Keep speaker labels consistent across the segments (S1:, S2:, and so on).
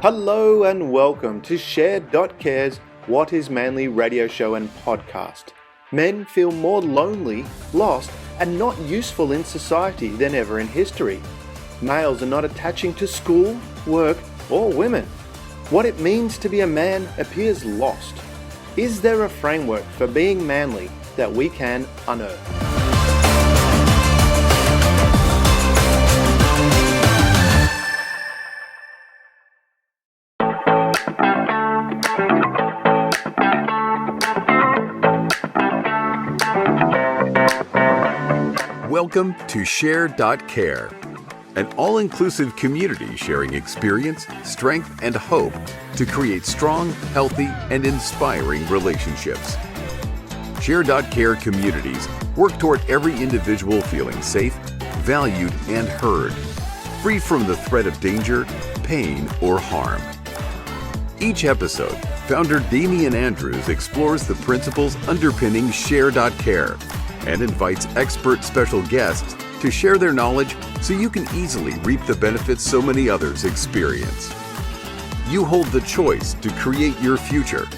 S1: Hello and welcome to Share.care's What is Manly radio show and podcast. Men feel more lonely, lost, and not useful in society than ever in history. Males are not attaching to school, work, or women. What it means to be a man appears lost. Is there a framework for being manly that we can unearth?
S2: Welcome to Share.care, an all-inclusive community sharing experience, strength, and hope to create strong, healthy, and inspiring relationships. Share.care communities work toward every individual feeling safe, valued, and heard, free from the threat of danger, pain, or harm. Each episode, founder Damian Andrews explores the principles underpinning Share.care and invites expert special guests to share their knowledge so you can easily reap the benefits so many others experience. You hold the choice to create your future.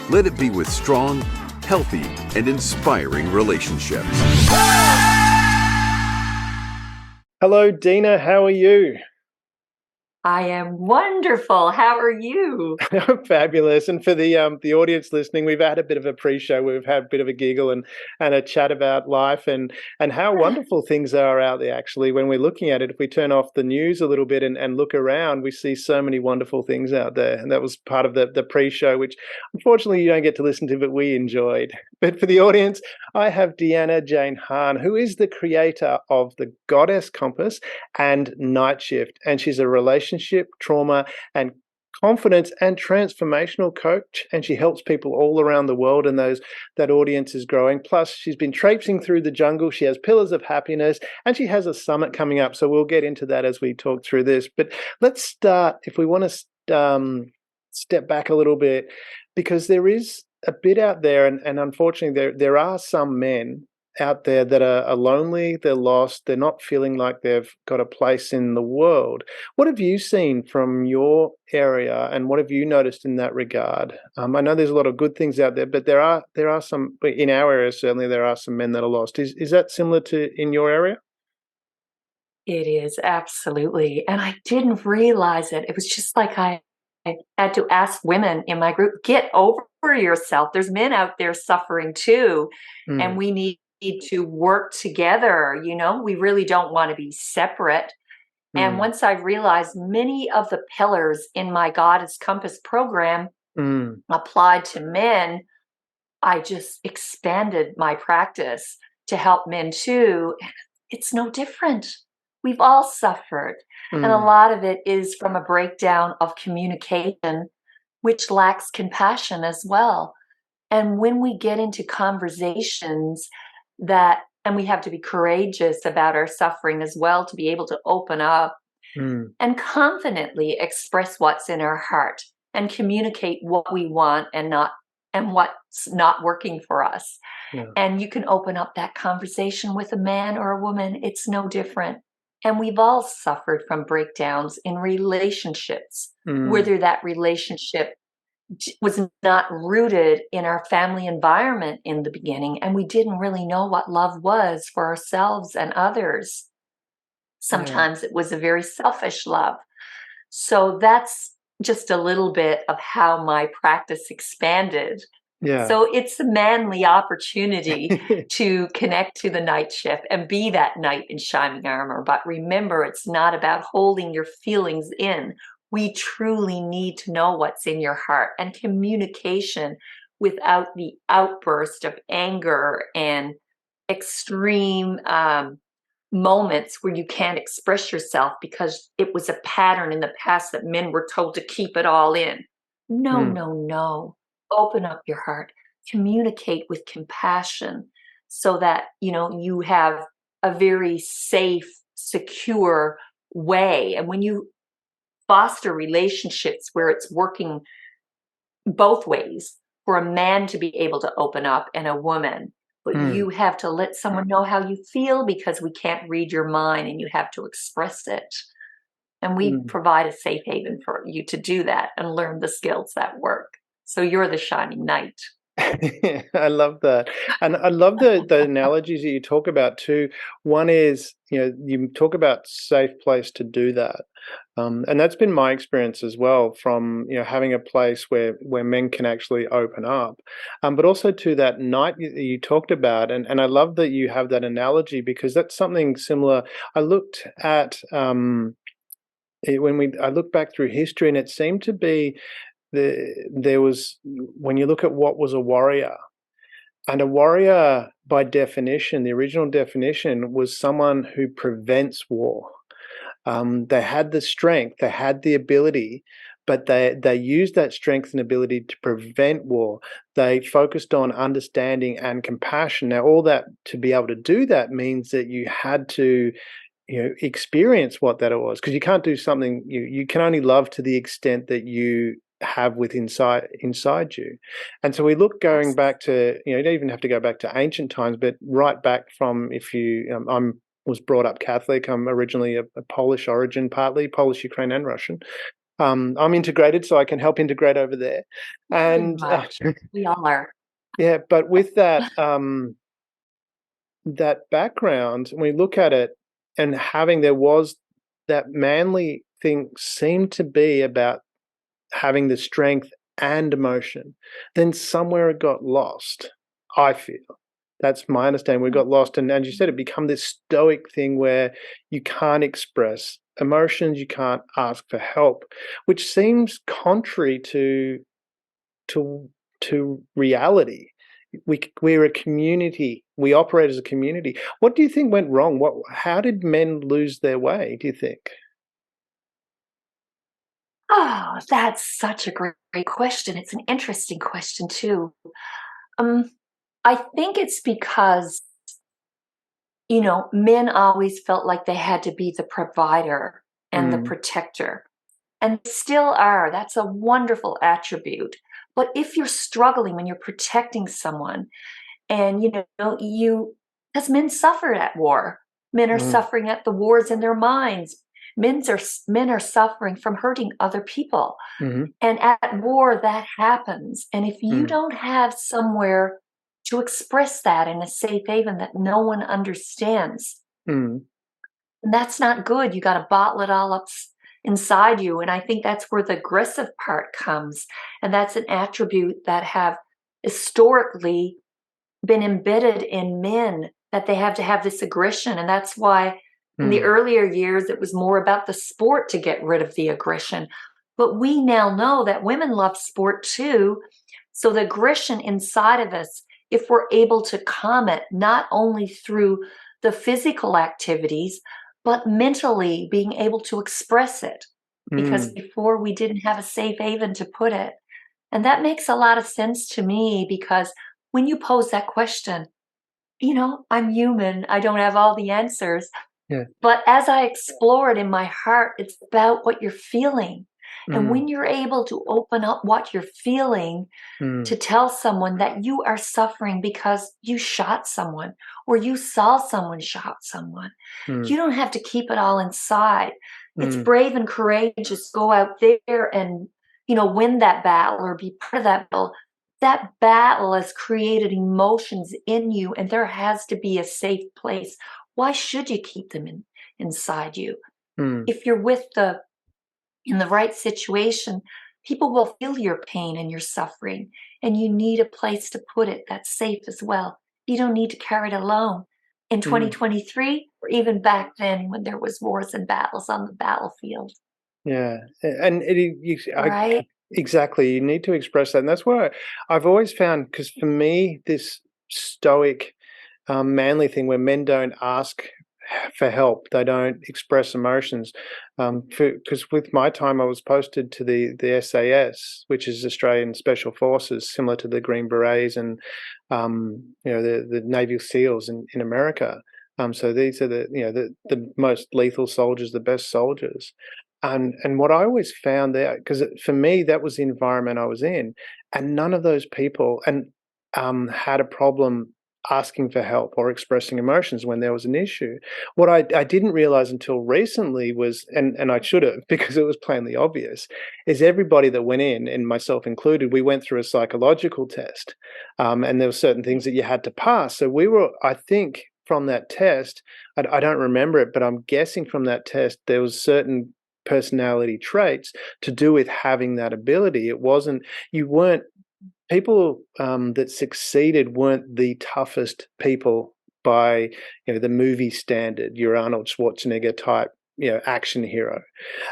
S2: Let it be with strong, healthy, and inspiring relationships.
S1: Hello, Deanna. How are you?
S3: I am wonderful. How are you?
S1: Fabulous. And for the audience listening, we've had a bit of a pre-show. We've had a bit of a giggle and a chat about life and how wonderful things are out there. Actually, when we're looking at it, if we turn off the news a little bit and look around, we see so many wonderful things out there. And that was part of the pre-show, which unfortunately you don't get to listen to, but we enjoyed. But for the audience, I have Deanna Jane Hann, who is the creator of the Goddess Compass and Night Shift, and she's a relationship, trauma, and confidence and transformational coach, and she helps people all around the world, and that audience is growing. Plus, she's been traipsing through the jungle. She has pillars of happiness, and she has a summit coming up. So we'll get into that as we talk through this. But let's start, if we want to step back a little bit, because there is a bit out there, and unfortunately, there are some men out there that are lonely, they're lost, they're not feeling like they've got a place in the world. What have you seen from your area, and what have you noticed in that regard? I know there's a lot of good things out there, but there are some, in our area certainly, there are some men that are lost. Is that similar to in your area?
S3: It is, absolutely. And I didn't realize it. It was just like I had to ask women in my group, get over yourself. There's men out there suffering too, and we need to work together. We really don't want to be separate. And once I realized many of the pillars in my Goddess Compass program applied to men, I just expanded my practice to help men too. It's no different. We've all suffered. And a lot of it is from a breakdown of communication, which lacks compassion as well. And when we get into conversations and we have to be courageous about our suffering as well to be able to open up and confidently express what's in our heart and communicate what we want and what's not working for us. Yeah. And you can open up that conversation with a man or a woman. It's no different. And we've all suffered from breakdowns in relationships, whether that relationship was not rooted in our family environment in the beginning, and we didn't really know what love was for ourselves and others. Sometimes it was a very selfish love. So that's just a little bit of how my practice expanded. Yeah. So it's a manly opportunity to connect to the night shift and be that knight in shining armor. But remember, it's not about holding your feelings in. We truly need to know what's in your heart, and communication without the outburst of anger and extreme moments where you can't express yourself because it was a pattern in the past that men were told to keep it all in. No. Open up your heart, communicate with compassion so that, you have a very safe, secure way. And when you foster relationships where it's working both ways, for a man to be able to open up and a woman, but you have to let someone know how you feel because we can't read your mind and you have to express it. And we provide a safe haven for you to do that and learn the skills that work. So you're the shining knight.
S1: I love that. And I love the analogies that you talk about too. One is, you talk about safe place to do that. And that's been my experience as well from, having a place where men can actually open up. But also to that night you talked about, and I love that you have that analogy because that's something similar. I looked at I look back through history, and it seemed to be there was, when you look at what was a warrior, and a warrior by definition, the original definition was someone who prevents war. They had the strength, they had the ability, but they used that strength and ability to prevent war. They focused on understanding and compassion. Now, all that, to be able to do that means that you had to experience what that was, because you can't do something, you can only love to the extent that you have inside you. And so we look going back to, you don't even have to go back to ancient times, but right back from, if you I'm was brought up Catholic. I'm originally a Polish origin, partly Polish, Ukraine, and Russian. I'm integrated, so I can help integrate over there. And
S3: we all are.
S1: Yeah, but with that that background, when we look at it, and there was that manly thing seemed to be about having the strength and emotion. Then somewhere it got lost, I feel. That's my understanding. We got lost, and as you said, it become this stoic thing where you can't express emotions, you can't ask for help, which seems contrary to reality. We're a community. We operate as a community. What do you think went wrong? How did men lose their way, do you think?
S3: Oh, that's such a great question. It's an interesting question too. I think it's because, men always felt like they had to be the provider and the protector, and still are. That's a wonderful attribute. But if you're struggling when you're protecting someone, and because men suffer at war, men are suffering at the wars in their minds. Men are suffering from hurting other people, and at war that happens. And if you don't have somewhere to express that in a safe haven that no one understands, that's not good. You got to bottle it all up inside you. And I think that's where the aggressive part comes. And that's an attribute that have historically been embedded in men, that they have to have this aggression. And that's why in the earlier years, it was more about the sport to get rid of the aggression. But we now know that women love sport too. So the aggression inside of us, if we're able to calm it, not only through the physical activities, but mentally being able to express it. Because before we didn't have a safe haven to put it. And that makes a lot of sense to me, because when you pose that question, I'm human. I don't have all the answers.
S1: Yeah.
S3: But as I explore it in my heart, it's about what you're feeling. And when you're able to open up what you're feeling to tell someone that you are suffering because you shot someone or you saw someone shot someone, you don't have to keep it all inside. It's brave and courageous. Go out there and, win that battle or be part of that battle. That battle has created emotions in you, and there has to be a safe place. Why should you keep them inside you? If you're in the right situation, people will feel your pain and your suffering, and you need a place to put it that's safe as well. You don't need to carry it alone. In 2023, or even back then when there was wars and battles on the battlefield.
S1: Yeah, and
S3: Right?
S1: exactly. You need to express that, and that's why I've always found, because for me, this stoic, manly thing where men don't ask for help, they don't express emotions. Because with my time, I was posted to the SAS, which is Australian Special Forces, similar to the Green Berets and the Navy SEALs in America. So these are the most lethal soldiers, the best soldiers. And what I always found there, because for me that was the environment I was in, and none of those people had a problem asking for help or expressing emotions when there was an issue. What I didn't realize until recently was, and I should have, because it was plainly obvious, is everybody that went in, and myself included, we went through a psychological test, and there were certain things that you had to pass. So we were, I think, from that test, I don't remember it, but I'm guessing from that test there was certain personality traits to do with having that ability. It wasn't, you weren't, people that succeeded weren't the toughest people by, the movie standard, your Arnold Schwarzenegger type, action hero.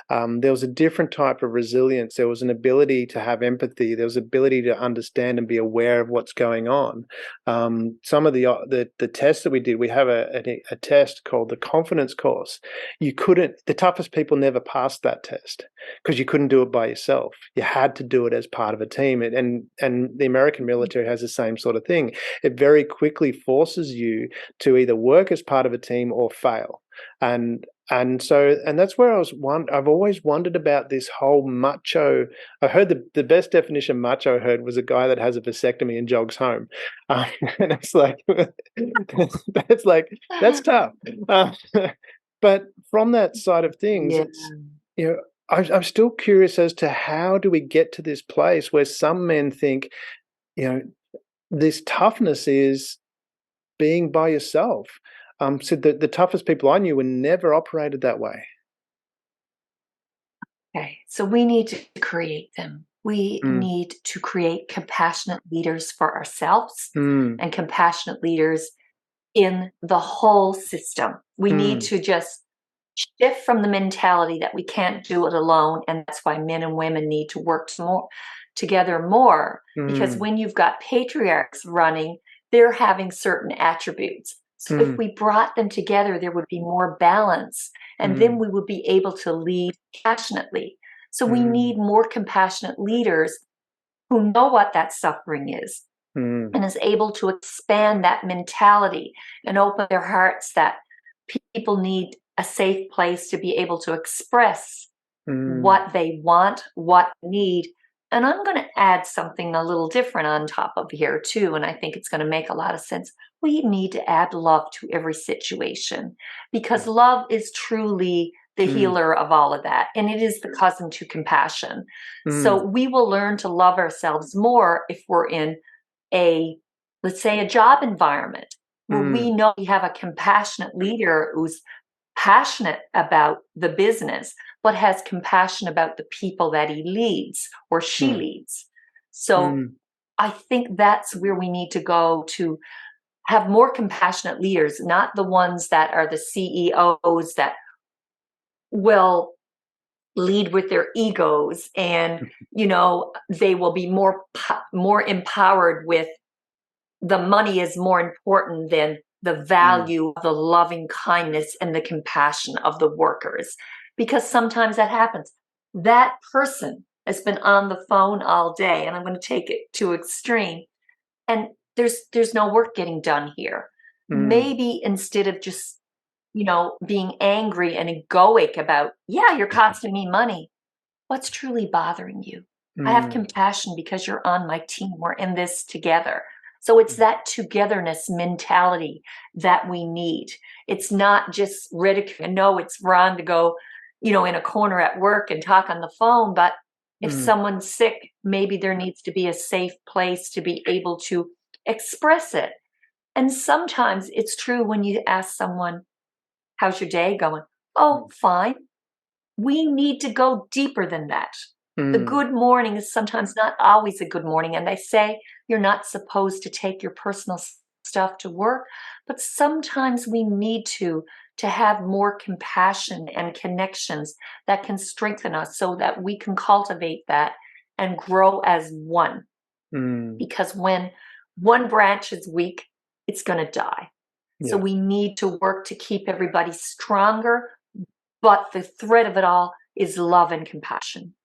S1: There was a different type of resilience. There was an ability to have empathy. There was ability to understand and be aware of what's going on. Some of the tests that we did, we have a test called the confidence course. The toughest people never passed that test because you couldn't do it by yourself. You had to do it as part of a team. And the American military has the same sort of thing. It very quickly forces you to either work as part of a team or fail. And that's where I've always wondered about this whole macho. I heard the best definition macho I heard was a guy that has a vasectomy and jogs home. And it's like, that's tough. But from that side of things,
S3: Yeah.
S1: it's, I'm still curious as to how do we get to this place where some men think, this toughness is being by yourself. So the toughest people I knew were never operated that way.
S3: Okay, so we need to create them. We need to create compassionate leaders for ourselves and compassionate leaders in the whole system. We need to just shift from the mentality that we can't do it alone, and that's why men and women need to work together more. Because when you've got patriarchs running, they're having certain attributes. So if we brought them together, there would be more balance, and then we would be able to lead passionately. So we need more compassionate leaders who know what that suffering is and is able to expand that mentality and open their hearts that people need a safe place to be able to express what they want, what they need. And I'm going to add something a little different on top of here too, and I think it's going to make a lot of sense. We need to add love to every situation because love is truly the healer of all of that, and it is the cousin to compassion. So we will learn to love ourselves more if we're in let's say, a job environment where we know we have a compassionate leader who's passionate about the business, but has compassion about the people that he leads or she leads. So I think that's where we need to go to have more compassionate leaders, not the ones that are the CEOs that will lead with their egos and, they will be more empowered with the money is more important than the value of the loving kindness and the compassion of the workers. Because sometimes that happens. That person has been on the phone all day, and I'm going to take it to extreme, and there's no work getting done here. Maybe instead of just, being angry and egoic about, you're costing me money, what's truly bothering you? I have compassion because you're on my team. We're in this together. So it's that togetherness mentality that we need. It's not just ridicule. No, it's wrong to go, in a corner at work and talk on the phone. But if someone's sick, maybe there needs to be a safe place to be able to express it. And sometimes it's true when you ask someone, how's your day going? Oh, fine. We need to go deeper than that. The good morning is sometimes not always a good morning. And they say you're not supposed to take your personal stuff to work, but sometimes we need to have more compassion and connections that can strengthen us so that we can cultivate that and grow as one. Because when one branch is weak, it's going to die. So we need to work to keep everybody stronger, but the thread of it all is love and compassion.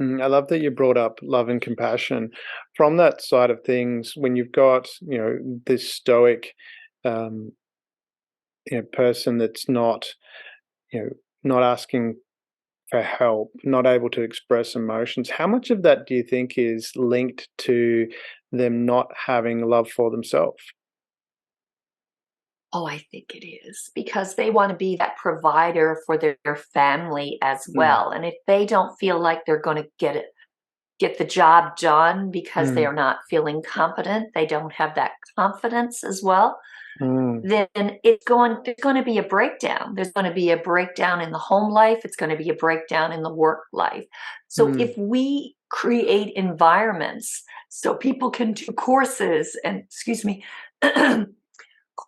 S1: I love that you brought up love and compassion. From that side of things, when you've got, this stoic person that's not, not asking for help, not able to express emotions, how much of that do you think is linked to them not having love for themselves?
S3: Oh, I think it is because they want to be that provider for their family as
S1: Mm,
S3: well. And if they don't feel like they're going to get the job done because they
S1: mm,
S3: are not feeling competent, they don't have that confidence as well,
S1: mm,
S3: then there's going to be a breakdown. There's going to be a breakdown in the home life. It's going to be a breakdown in the work life. So
S1: mm,
S3: if we create environments so people can do courses and, excuse me,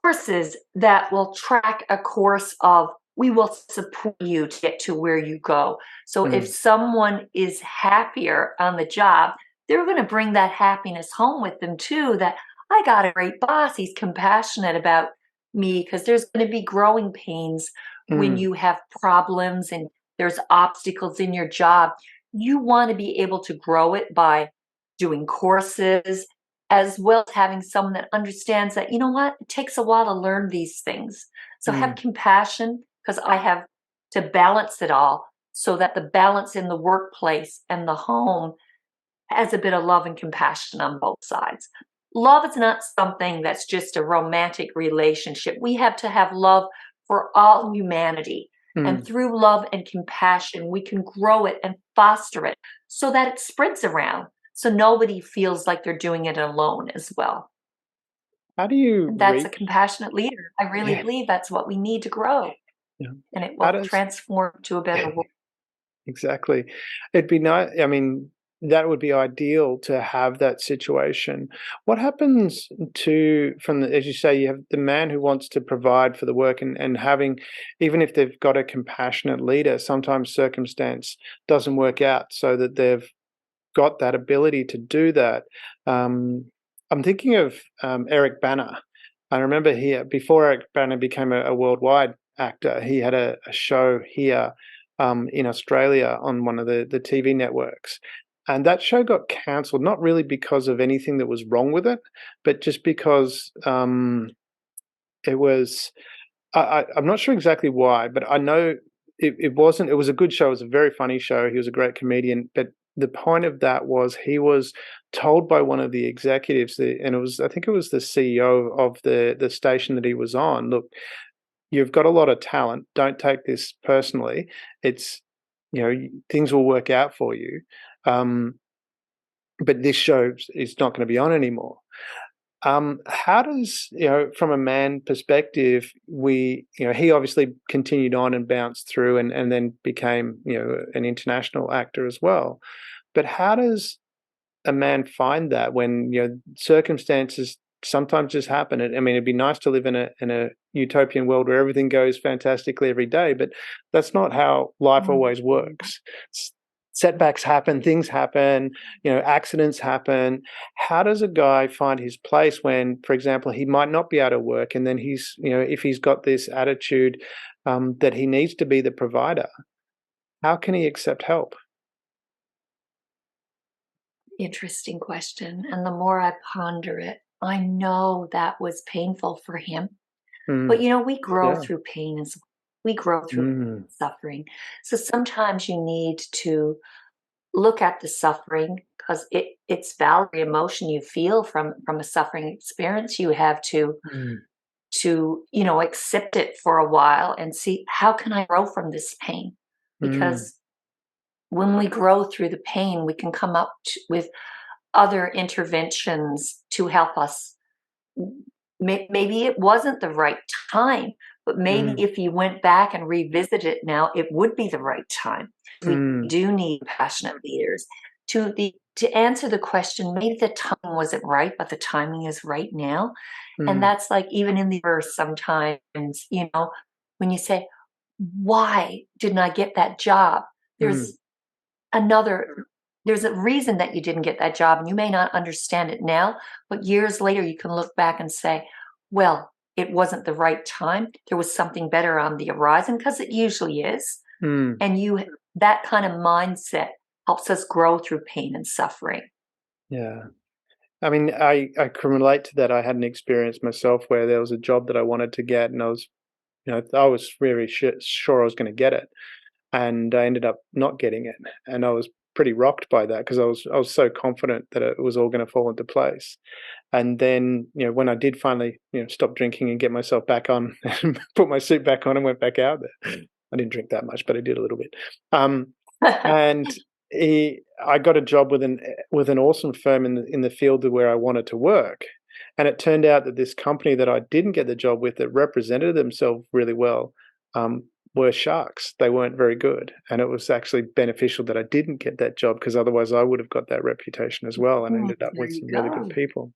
S3: courses that will track a course of, we will support you to get to where you go. So if
S1: mm,
S3: someone is happier on the job, they're going to bring that happiness home with them too. That I got a great boss. He's compassionate about me, because there's going to be growing pains when
S1: mm,
S3: you have problems and there's obstacles in your job. You want to be able to grow it by doing courses, as well as having someone that understands that, you know what, it takes a while to learn these things. So have
S1: mm,
S3: compassion, because I have to balance it all so that the balance in the workplace and the home has a bit of love and compassion on both sides. Love is not something that's just a romantic relationship. We have to have love for all humanity. And
S1: mm.
S3: through love and compassion, we can grow it and foster it so that it spreads around. So nobody feels like they're doing it alone as well.
S1: How do you
S3: And that's a
S1: reach?
S3: compassionate leader. I really
S1: Yeah,
S3: believe that's what we need to grow,
S1: yeah.
S3: and it
S1: How
S3: will
S1: does
S3: transform to a better world.
S1: exactly? It'd be nice. I mean, that would be ideal to have that situation. What happens to from the, as you say, you have the man who wants to provide for the work and having, even if they've got a compassionate leader, sometimes circumstance doesn't work out so that they've got that ability to do that. Um, I'm thinking of Eric Banner. I remember here before Eric Banner became a worldwide actor, he had a show here in Australia on one of the TV networks. And that show got cancelled, not really because of anything that was wrong with it, but just because it was I'm not sure exactly why, but I know it wasn't. It was a good show. It was a very funny show. He was a great comedian, but the point of that was he was told by one of the executives, and it was I think it was the CEO of the station that he was on. Look, you've got a lot of talent. Don't take this personally. It's things will work out for you, um, but this show is not going to be on anymore. How does, from a man perspective, he obviously continued on and bounced through and then became, an international actor as well. But how does a man find that when, circumstances sometimes just happen? I mean, it'd be nice to live in a utopian world where everything goes fantastically every day, but that's not how life always
S3: Mhm.
S1: works. Setbacks happen, things happen, accidents happen. How does a guy find his place when, for example, he might not be able to work, and then if he's got this attitude that he needs to be the provider, how can he accept help?
S3: Interesting question. And the more I ponder it, I know that was painful for him. But
S1: Mm,
S3: we grow
S1: yeah.
S3: through pain as we grow through
S1: Mm,
S3: suffering. So sometimes you need to look at the suffering, because it's valid emotion you feel from a suffering experience. You have
S1: mm,
S3: to accept it for a while and see, how can I grow from this pain?
S1: mm,
S3: Because when we grow through the pain, we can come up with other interventions to help us. Maybe it wasn't the right time, but maybe
S1: mm,
S3: if you went back and revisit it now, it would be the right time. We
S1: mm,
S3: do need passionate leaders to answer the question. Maybe the time wasn't right, but the timing is right now. And
S1: mm,
S3: that's like even in the verse sometimes, when you say, why didn't I get that job?
S1: mm,
S3: There's another there's a reason that you didn't get that job, and you may not understand it now, but years later you can look back and say, well, it wasn't the right time. There was something better on the horizon, because it usually is.
S1: mm.
S3: And that kind of mindset helps us grow through pain and suffering.
S1: Yeah. I mean, I can relate to that. I had an experience myself where there was a job that I wanted to get, and I was very sure I was going to get it, and I ended up not getting it, and I was pretty rocked by that, because I was so confident that it was all going to fall into place. And then, when I did finally, stop drinking and get myself back on, and put my suit back on and went back out there. I didn't drink that much, but I did a little bit. And I got a job with an awesome firm in the field where I wanted to work. And it turned out that this company that I didn't get the job with, that represented themselves really well, were sharks. They weren't very good. And it was actually beneficial that I didn't get that job, because otherwise I would have got that reputation as well and ended up
S3: There
S1: with
S3: you
S1: some really good
S3: go.
S1: people.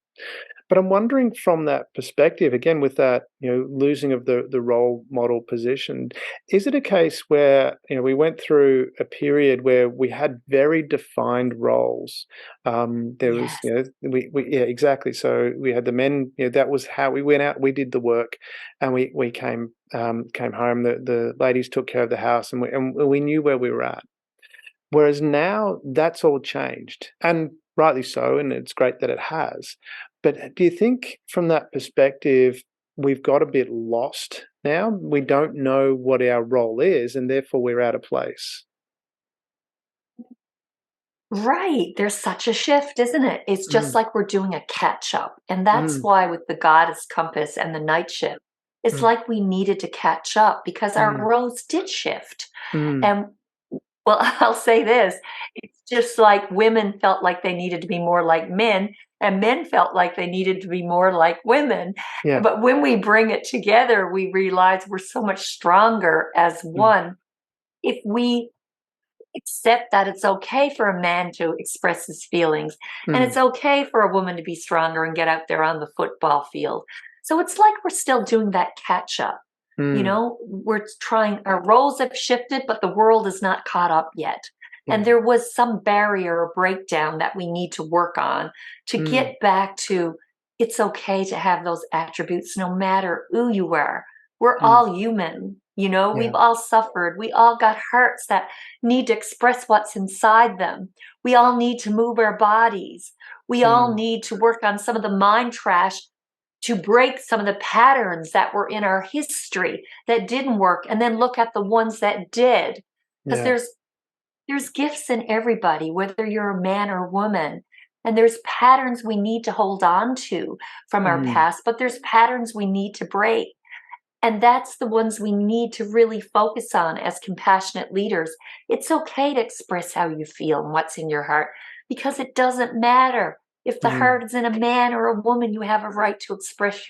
S1: But I'm wondering, from that perspective, again, with that, losing of the role model position, is it a case where, we went through a period where we had very defined roles? There was,
S3: Yes.
S1: yeah, exactly. So we had the men, that was how we went out, we did the work, and we came home. The ladies took care of the house, and we knew where we were at. Whereas now that's all changed, and rightly so, and it's great that it has. But do you think, from that perspective, we've got a bit lost now? We don't know what our role is, and therefore we're out of place.
S3: Right. There's such a shift, isn't it? It's just
S1: Mm,
S3: like we're doing a catch up. And that's
S1: mm,
S3: why, with the goddess compass and the night shift, it's
S1: mm,
S3: like we needed to catch up because our
S1: mm,
S3: roles did shift.
S1: mm,
S3: And well, I'll say this, it's just like women felt like they needed to be more like men, and men felt like they needed to be more like women.
S1: yeah.
S3: But when we bring it together, we realize we're so much stronger as
S1: Mm,
S3: one if we accept that it's okay for a man to express his feelings, and it's
S1: mm,
S3: okay for a woman to be stronger and get out there on the football field. So it's like we're still doing that catch up.
S1: mm,
S3: We're trying, our roles have shifted, but the world is not caught up yet. And
S1: yeah.
S3: there was some barrier or breakdown that we need to work on to
S1: Mm,
S3: get back to it's okay to have those attributes no matter who you are. We're
S1: mm,
S3: all human.
S1: yeah.
S3: We've all suffered. We all got hurts that need to express what's inside them. We all need to move our bodies. We all
S1: Mm,
S3: need to work on some of the mind trash to break some of the patterns that were in our history that didn't work, and then look at the ones that did. Because
S1: yeah.
S3: there's gifts in everybody, whether you're a man or woman. And there's patterns we need to hold on to from our
S1: Mm,
S3: past, but there's patterns we need to break. And that's the ones we need to really focus on as compassionate leaders. It's okay to express how you feel and what's in your heart, because it doesn't matter. If the
S1: mm,
S3: heart is in a man or a woman, you have a right to express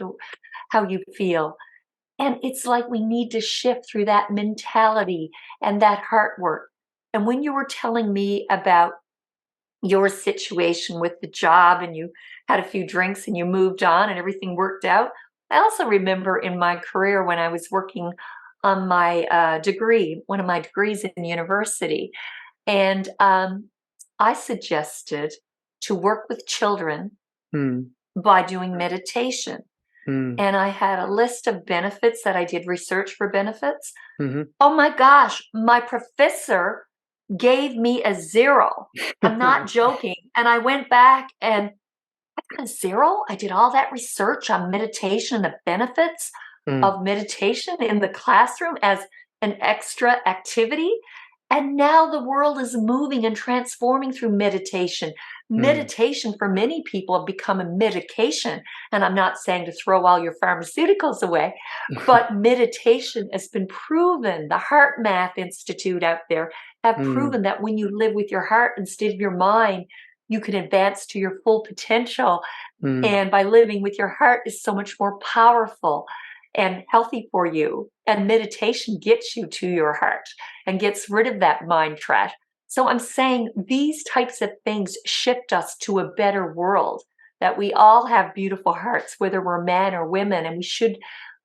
S3: how you feel. And it's like we need to shift through that mentality and that heart work. And when you were telling me about your situation with the job, and you had a few drinks and you moved on and everything worked out, I also remember in my career when I was working on my degree, one of my degrees in university, and I suggested to work with children
S1: mm,
S3: by doing meditation.
S1: mm,
S3: And I had a list of benefits that I did research for benefits.
S1: mhm.
S3: Oh my gosh, my professor gave me a 0. I'm not joking. And I went back and I got a 0. I did all that research on meditation and the benefits
S1: Mm,
S3: of meditation in the classroom as an extra activity. And now the world is moving and transforming through meditation.
S1: mm,
S3: Meditation for many people have become a medication. And I'm not saying to throw all your pharmaceuticals away, but meditation has been proven. The Heart Math Institute out there have
S1: mm,
S3: proven that when you live with your heart instead of your mind, you can advance to your full potential.
S1: mm,
S3: And by living with your heart is so much more powerful and healthy for you. And meditation gets you to your heart and gets rid of that mind trash. So I'm saying these types of things shift us to a better world, that we all have beautiful hearts, whether we're men or women, and we should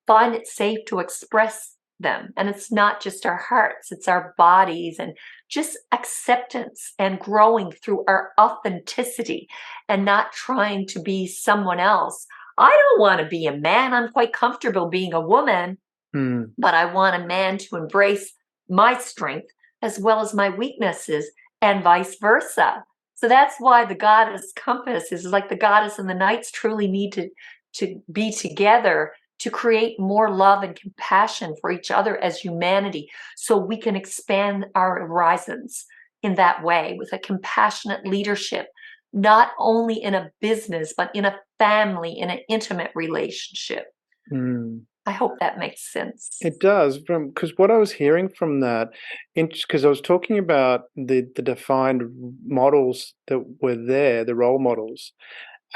S3: find it safe to express them. And it's not just our hearts, it's our bodies, and just acceptance and growing through our authenticity and not trying to be someone else. I don't want to be a man. I'm quite comfortable being a woman,
S1: mm,
S3: but I want a man to embrace my strength as well as my weaknesses, and vice versa. So that's why the goddess compass is like the goddess and the knights truly need to be together to create more love and compassion for each other as humanity, so we can expand our horizons in that way, with a compassionate leadership, not only in a business, but in a family, in an intimate relationship.
S1: Mm.
S3: I hope that makes sense.
S1: It does, because what I was hearing from that, because I was talking about the defined models that were there, the role models,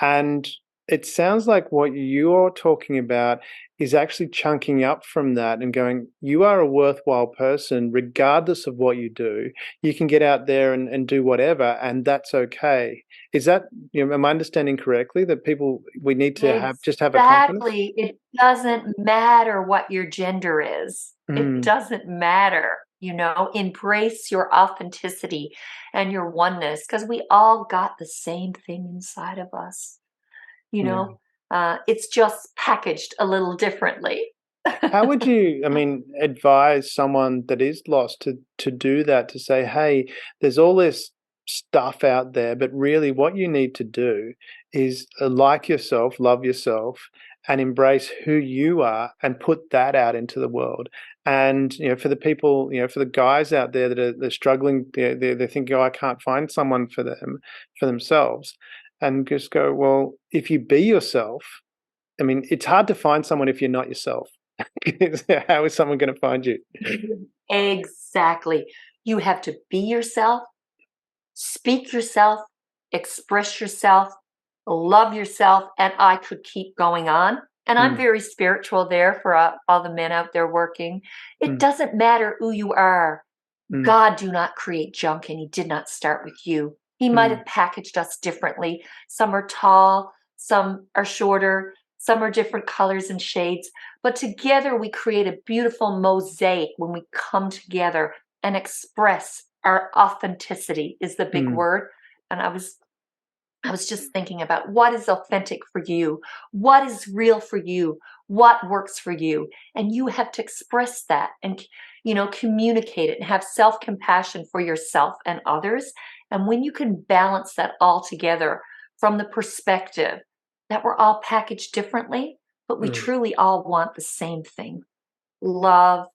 S1: and it sounds like what you're talking about is actually chunking up from that and going, you are a worthwhile person, regardless of what you do. You can get out there and do whatever, and that's okay. Is that, am I understanding correctly that we need to have a confidence?
S3: Exactly. It doesn't matter what your gender is. It
S1: Mm,
S3: doesn't matter. Embrace your authenticity and your oneness, because we all got the same thing inside of us. You
S1: yeah.
S3: know, it's just packaged a little differently.
S1: How would you, advise someone that is lost to do that, to say, "Hey, there's all this stuff out there, but really what you need to do is, like yourself, love yourself, and embrace who you are and put that out into the world." And, for the people, for the guys out there that they're struggling, they're thinking, "Oh, I can't find someone for themselves," and just go, "Well, if you be yourself." It's hard to find someone if you're not yourself. How is someone gonna find you?
S3: Exactly. You have to be yourself, speak yourself, express yourself, love yourself, and I could keep going on. And I'm
S1: Mm,
S3: very spiritual there for all the men out there working. It
S1: mm,
S3: doesn't matter who you are.
S1: mm,
S3: God do not create junk, and he did not start with you. He might
S1: mm,
S3: have packaged us differently. Some are tall, some are shorter, some are different colors and shades, but together we create a beautiful mosaic when we come together and express our authenticity is the big
S1: mm,
S3: word. And I was just thinking about what is authentic for you, what is real for you, what works for you, and you have to express that and communicate it and have self-compassion for yourself and others. And when you can balance that all together from the perspective that we're all packaged differently, but we
S1: mm,
S3: truly all want the same thing: love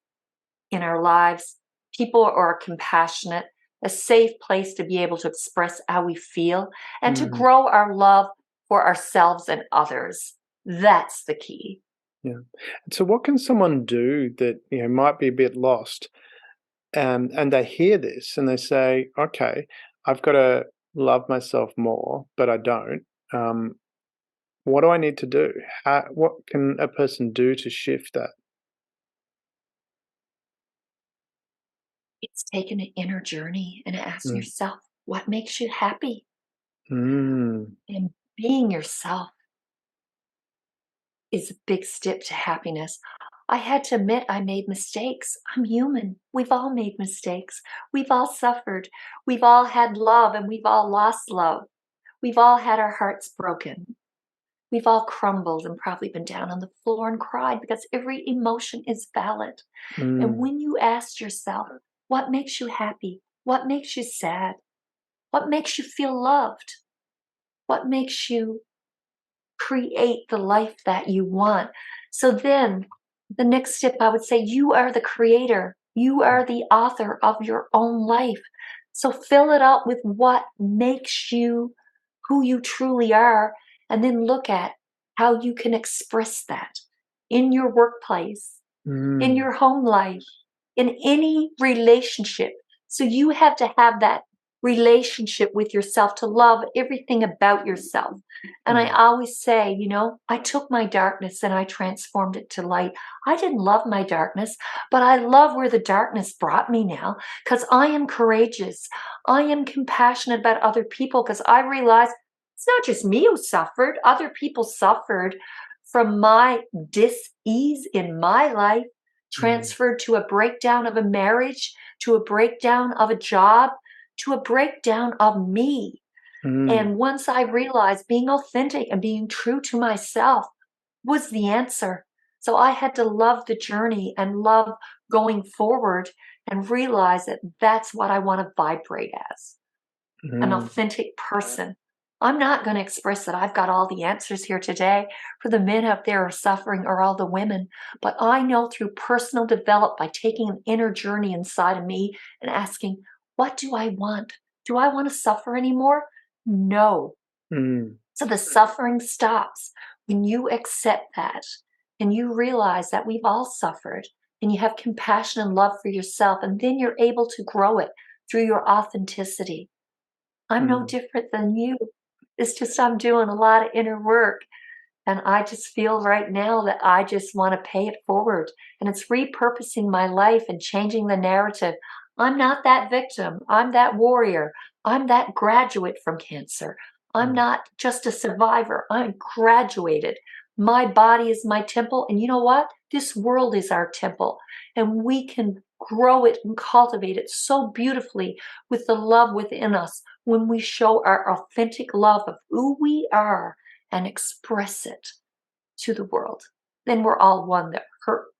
S3: in our lives, people are compassionate, a safe place to be able to express how we feel, and to
S1: mm,
S3: grow our love for ourselves and others. That's the key.
S1: yeah. So what can someone do that, might be a bit lost, and they hear this and they say, "Okay, I've gotta love myself more, but I don't. Um, what do I need to do? What can a person do to shift that?"
S3: It's taking an inner journey and asking
S1: Mm,
S3: yourself, what makes you happy?
S1: mm,
S3: And being yourself is a big step to happiness. I had to admit I made mistakes. I'm human. We've all made mistakes. We've all suffered. We've all had love and we've all lost love. We've all had our hearts broken. We've all crumbled and probably been down on the floor and cried, because every emotion is valid. And
S1: mm,
S3: when you ask yourself, what makes you happy? What makes you sad? What makes you feel loved? What makes you create the life that you want? So then the next step, I would say, you are the creator. You are the author of your own life. So fill it up with what makes you who you truly are, and then look at how you can express that in your workplace, in
S1: mm,
S3: your home life, in any relationship. So you have to have that relationship with yourself to love everything about yourself. And I
S1: mm,
S3: always say, I took my darkness and I transformed it to light. I didn't love my darkness, but I love where the darkness brought me now, because I am courageous. I am compassionate about other people, because I realize it's not just me who suffered. Other people suffered from my dis-ease in my life,
S1: mm,
S3: transferred to a breakdown of a marriage, to a breakdown of a job, to a breakdown of me.
S1: mm,
S3: And once I realized being authentic and being true to myself was the answer. So I had to love the journey and love going forward and realize that that's what I want to vibrate as: an
S1: mm,
S3: authentic person. I'm not going to express that I've got all the answers here today for the men out there who are suffering, or all the women, but I know through personal development, by taking an inner journey inside of me and asking, what do I want? Do I want to suffer anymore? No. So the suffering stops when you accept that and you realize that we've all suffered, and you have compassion and love for yourself, and then you're able to grow it through your authenticity. I'm no different than you. It's just I'm doing a lot of inner work. And I just feel right now that I just want to pay it forward. And it's repurposing my life and changing the narrative. I'm not that victim. I'm that warrior. I'm that graduate from cancer. I'm not just a survivor. I'm graduated. My body is my temple. And you know what? This world is our temple. And we can grow it and cultivate it so beautifully with the love within us when we show our authentic love of who we are and express it to the world. Then we're all one.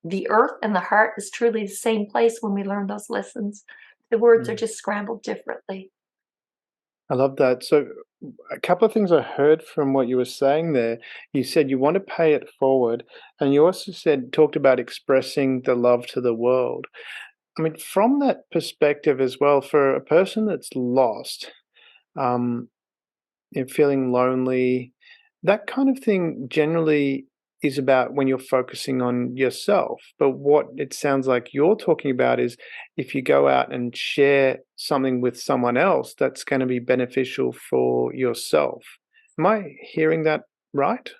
S3: The earth and the heart is truly the same place when we learn those lessons. The words are just scrambled differently.
S1: I love that. So, a couple of things I heard from what you were saying there. You said you want to pay it forward, and you also talked about expressing the love to the world. I mean, from that perspective as well, for a person that's lost, um, and feeling lonely, that kind of thing generally is about when you're focusing on yourself. But what it sounds like you're talking about is if you go out and share something with someone else, that's going to be beneficial for yourself. Am I hearing that right?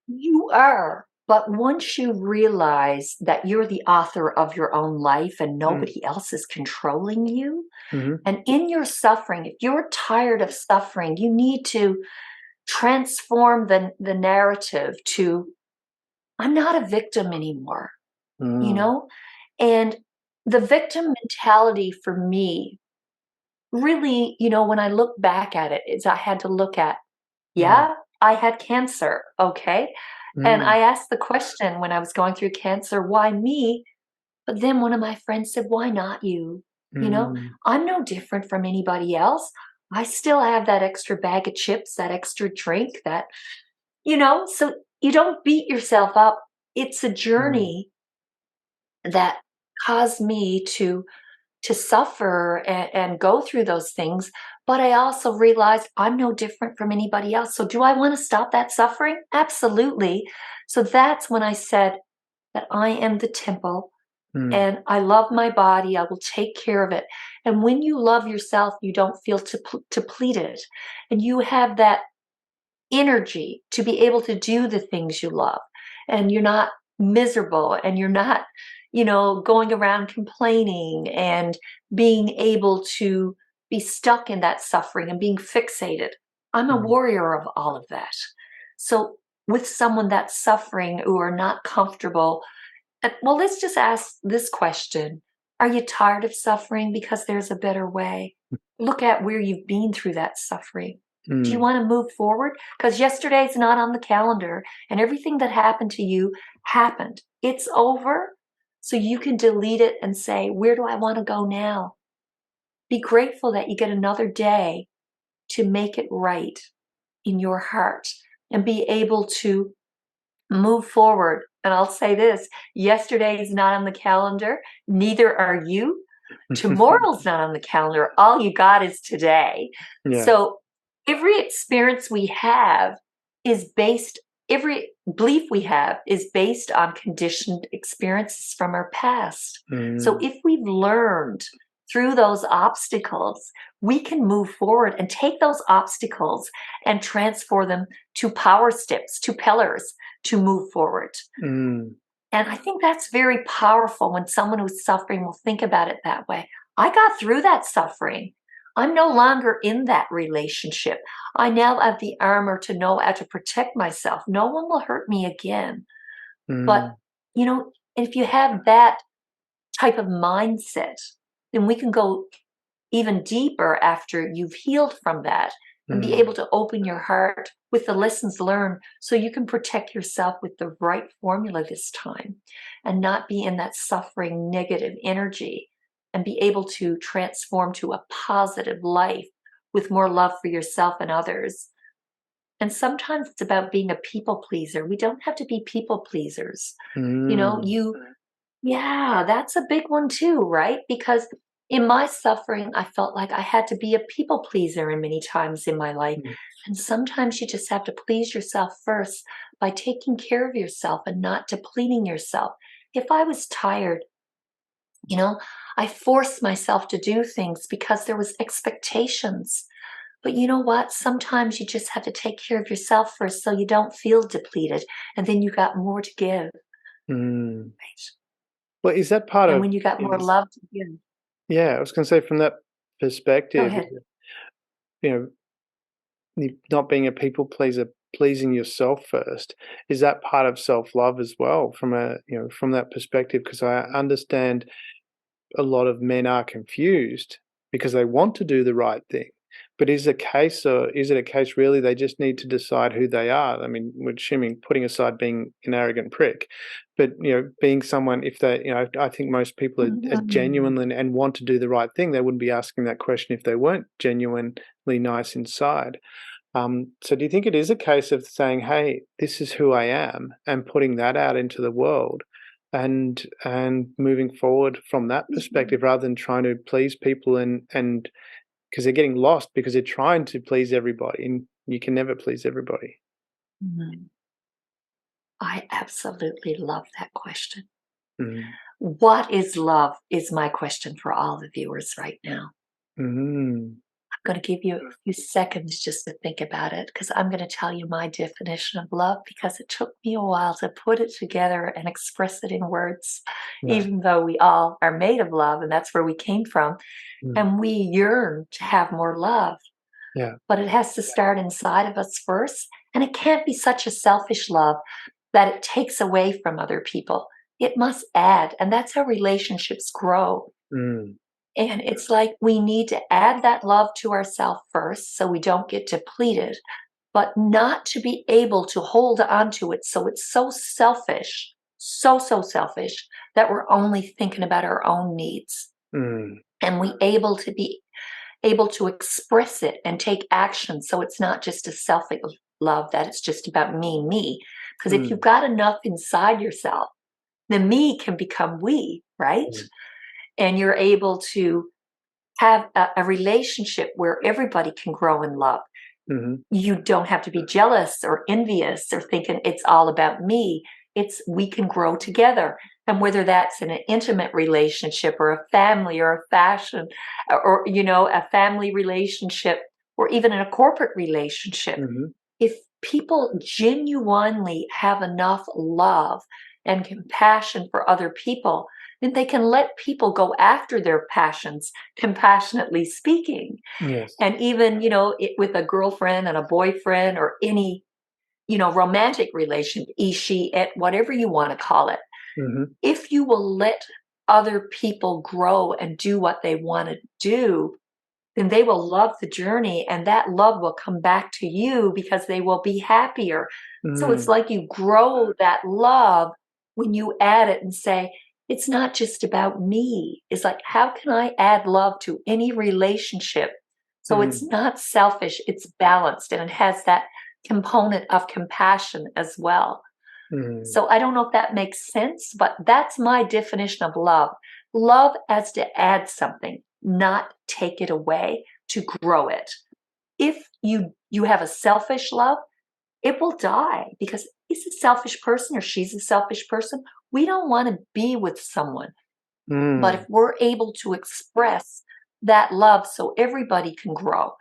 S3: You are. But once you realize that you're the author of your own life and
S1: Mm,
S3: nobody else is controlling you,
S1: mhm,
S3: and in your suffering, if you're tired of suffering, you need to transform the narrative to, I'm not a victim anymore, you
S1: mm,
S3: know? And the victim mentality for me really, when I look back at it, is I had to look at,
S1: mm,
S3: yeah, I had cancer, okay? And
S1: mm,
S3: I asked the question when I was going through cancer, why me? But then one of my friends said, why not you? You know,
S1: mm,
S3: I'm no different from anybody else. I still have that extra bag of chips, that extra drink, so you don't beat yourself up. It's a
S1: mm,
S3: journey that caused me to suffer and go through those things. But I also realized I'm no different from anybody else. So do I want to stop that suffering? Absolutely. So that's when I said that I am the temple
S1: mm,
S3: and I love my body. I will take care of it. And when you love yourself, you don't feel depleted, and you have that energy to be able to do the things you love, and you're not miserable, and you're not going around complaining and being able to be stuck in that suffering and being fixated. I'm a
S1: mm.
S3: warrior of all of that. So with someone that's suffering who are not comfortable, well, let's just ask this question. Are you tired of suffering? Because there's a better way. Look at where you've been through that suffering. Do you
S1: Mm,
S3: want to move forward? Because yesterday's not on the calendar, and everything that happened to you happened. It's over. So you can delete it and say, where do I want to go now? Be grateful that you get another day to make it right in your heart and be able to move forward. And I'll say this, yesterday is not on the calendar, neither are you. Tomorrow's not on the calendar. All you got is today.
S1: yeah.
S3: So every experience we have every belief we have is based on conditioned experiences from our past. So
S1: Mm,
S3: if we've learned through those obstacles, we can move forward and take those obstacles and transform them to power steps, to pillars to move forward.
S1: mm,
S3: And I think that's very powerful when someone who's suffering will think about it that way. I got through that suffering. I'm no longer in that relationship. I now have the armor to know how to protect myself. No one will hurt me again. But,
S1: mm,
S3: if you have that type of mindset, then we can go even deeper after you've healed from that and be able
S1: mm,
S3: to open your heart with the lessons learned so you can protect yourself with the right formula this time and not be in that suffering negative energy and be able to transform to a positive life with more love for yourself and others. And sometimes it's about being a people pleaser. We don't have to be people pleasers. You know,
S1: mm,
S3: you, yeah, that's a big one too, right? Because In my suffering, I felt like I had to be a people pleaser in many times in my life.
S1: Mm.
S3: And sometimes you just have to please yourself first by taking care of yourself and not depleting yourself. If I was tired, you know, I forced myself to do things because there was expectations. But you know what? Sometimes you just have to take care of yourself first so you don't feel depleted, and then you got more to give.
S1: Mm.
S3: Right?
S1: Well, is that part
S3: And
S1: of
S3: when you got more
S1: is
S3: love to give.
S1: yeah, I was gonna say from that
S3: Go
S1: perspective,
S3: ahead.
S1: you know, not being a people pleaser, pleasing yourself first, is that part of self-love as well from a from that perspective? Because I understand a lot of men are confused because they want to do the right thing. But is it a case really they just need to decide who they are? I mean, we're assuming putting aside being an arrogant prick, but being someone if they I think most people are
S3: Mhm.
S1: genuine and want to do the right thing. They wouldn't be asking that question if they weren't genuinely nice inside. So do you think it is a case of saying, "Hey, this is who I am," and putting that out into the world, and moving forward from that
S3: Mhm.
S1: perspective rather than trying to please people and because they're getting lost because they're trying to please everybody, and you can never please everybody.
S3: Mhm. I absolutely love that question.
S1: Mm.
S3: What is love? Is my question for all the viewers right now.
S1: Mm.
S3: I'm going to give you a few seconds just to think about it because I'm going to tell you my definition of love because it took me a while to put it together and express it in words,
S1: Right.
S3: even though we all are made of love and that's where we came from.
S1: Mm.
S3: And we yearn to have more love,
S1: Yeah.
S3: but it has to start inside of us first. And it can't be such a selfish love that it takes away from other people. It must add. And that's how relationships grow.
S1: Mm.
S3: And it's like we need to add that love to ourselves first so we don't get depleted, but not to be able to hold on to it. So it's so selfish, so selfish that we're only thinking about our own needs.
S1: Mm.
S3: And we able to be able to express it and take action. So it's not just a selfish love that it's just about me. Because if you've
S1: Mm.
S3: got enough inside yourself, the me can become we, right?
S1: Mm.
S3: And you're able to have a relationship where everybody can grow in love.
S1: Mhm.
S3: You don't have to be jealous or envious or thinking it's all about me. It's we can grow together. And whether that's in an intimate relationship or a family or a fashion or, a family relationship or even in a corporate relationship,
S1: Mhm.
S3: if people genuinely have enough love and compassion for other people, then they can let people go after their passions, compassionately speaking.
S1: Yes.
S3: And even, with a girlfriend and a boyfriend or any, romantic relation, he, she, it, whatever you want to call it,
S1: Mhm.
S3: if you will let other people grow and do what they want to do, then they will love the journey and that love will come back to you because they will be happier. So it's
S1: Mm.
S3: like you grow that love when you add it and say, it's not just about me. It's like, how can I add love to any relationship? So it's
S1: Mm.
S3: not selfish, it's balanced and it has that component of compassion as well.
S1: Mm.
S3: So I don't know if that makes sense, but that's my definition of love. Love as to add something, not take it away, to grow it. If you have a selfish love, it will die because he's a selfish person or she's a selfish person. We don't want to be with someone. But if
S1: Mm.
S3: we're able to express that love so everybody can grow,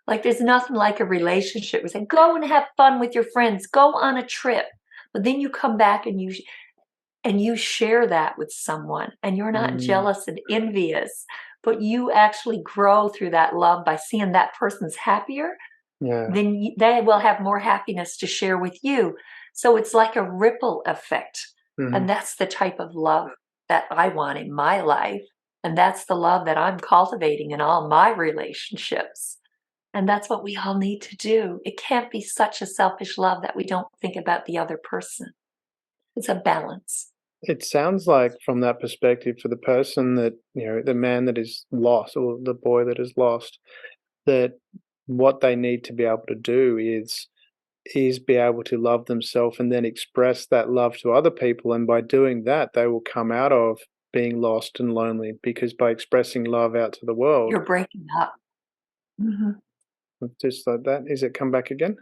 S3: like there's nothing like a relationship. We say, go and have fun with your friends, go on a trip. But then you come back and you share that with someone and you're not
S1: Mm.
S3: jealous and envious, but you actually grow through that love by seeing that person's happier,
S1: Yeah.
S3: then they will have more happiness to share with you. So it's like a ripple effect. And
S1: Mhm.
S3: that's the type of love that I want in my life. And that's the love that I'm cultivating in all my relationships. And that's what we all need to do. It can't be such a selfish love that we don't think about the other person. It's a balance.
S1: It sounds like from that perspective for the person that, the man that is lost or the boy that is lost, that what they need to be able to do is be able to love themselves and then express that love to other people, and by doing that, they will come out of being lost and lonely, because by expressing love out to the world,
S3: You're breaking up. Mhm.
S1: just like that. Is it come back again?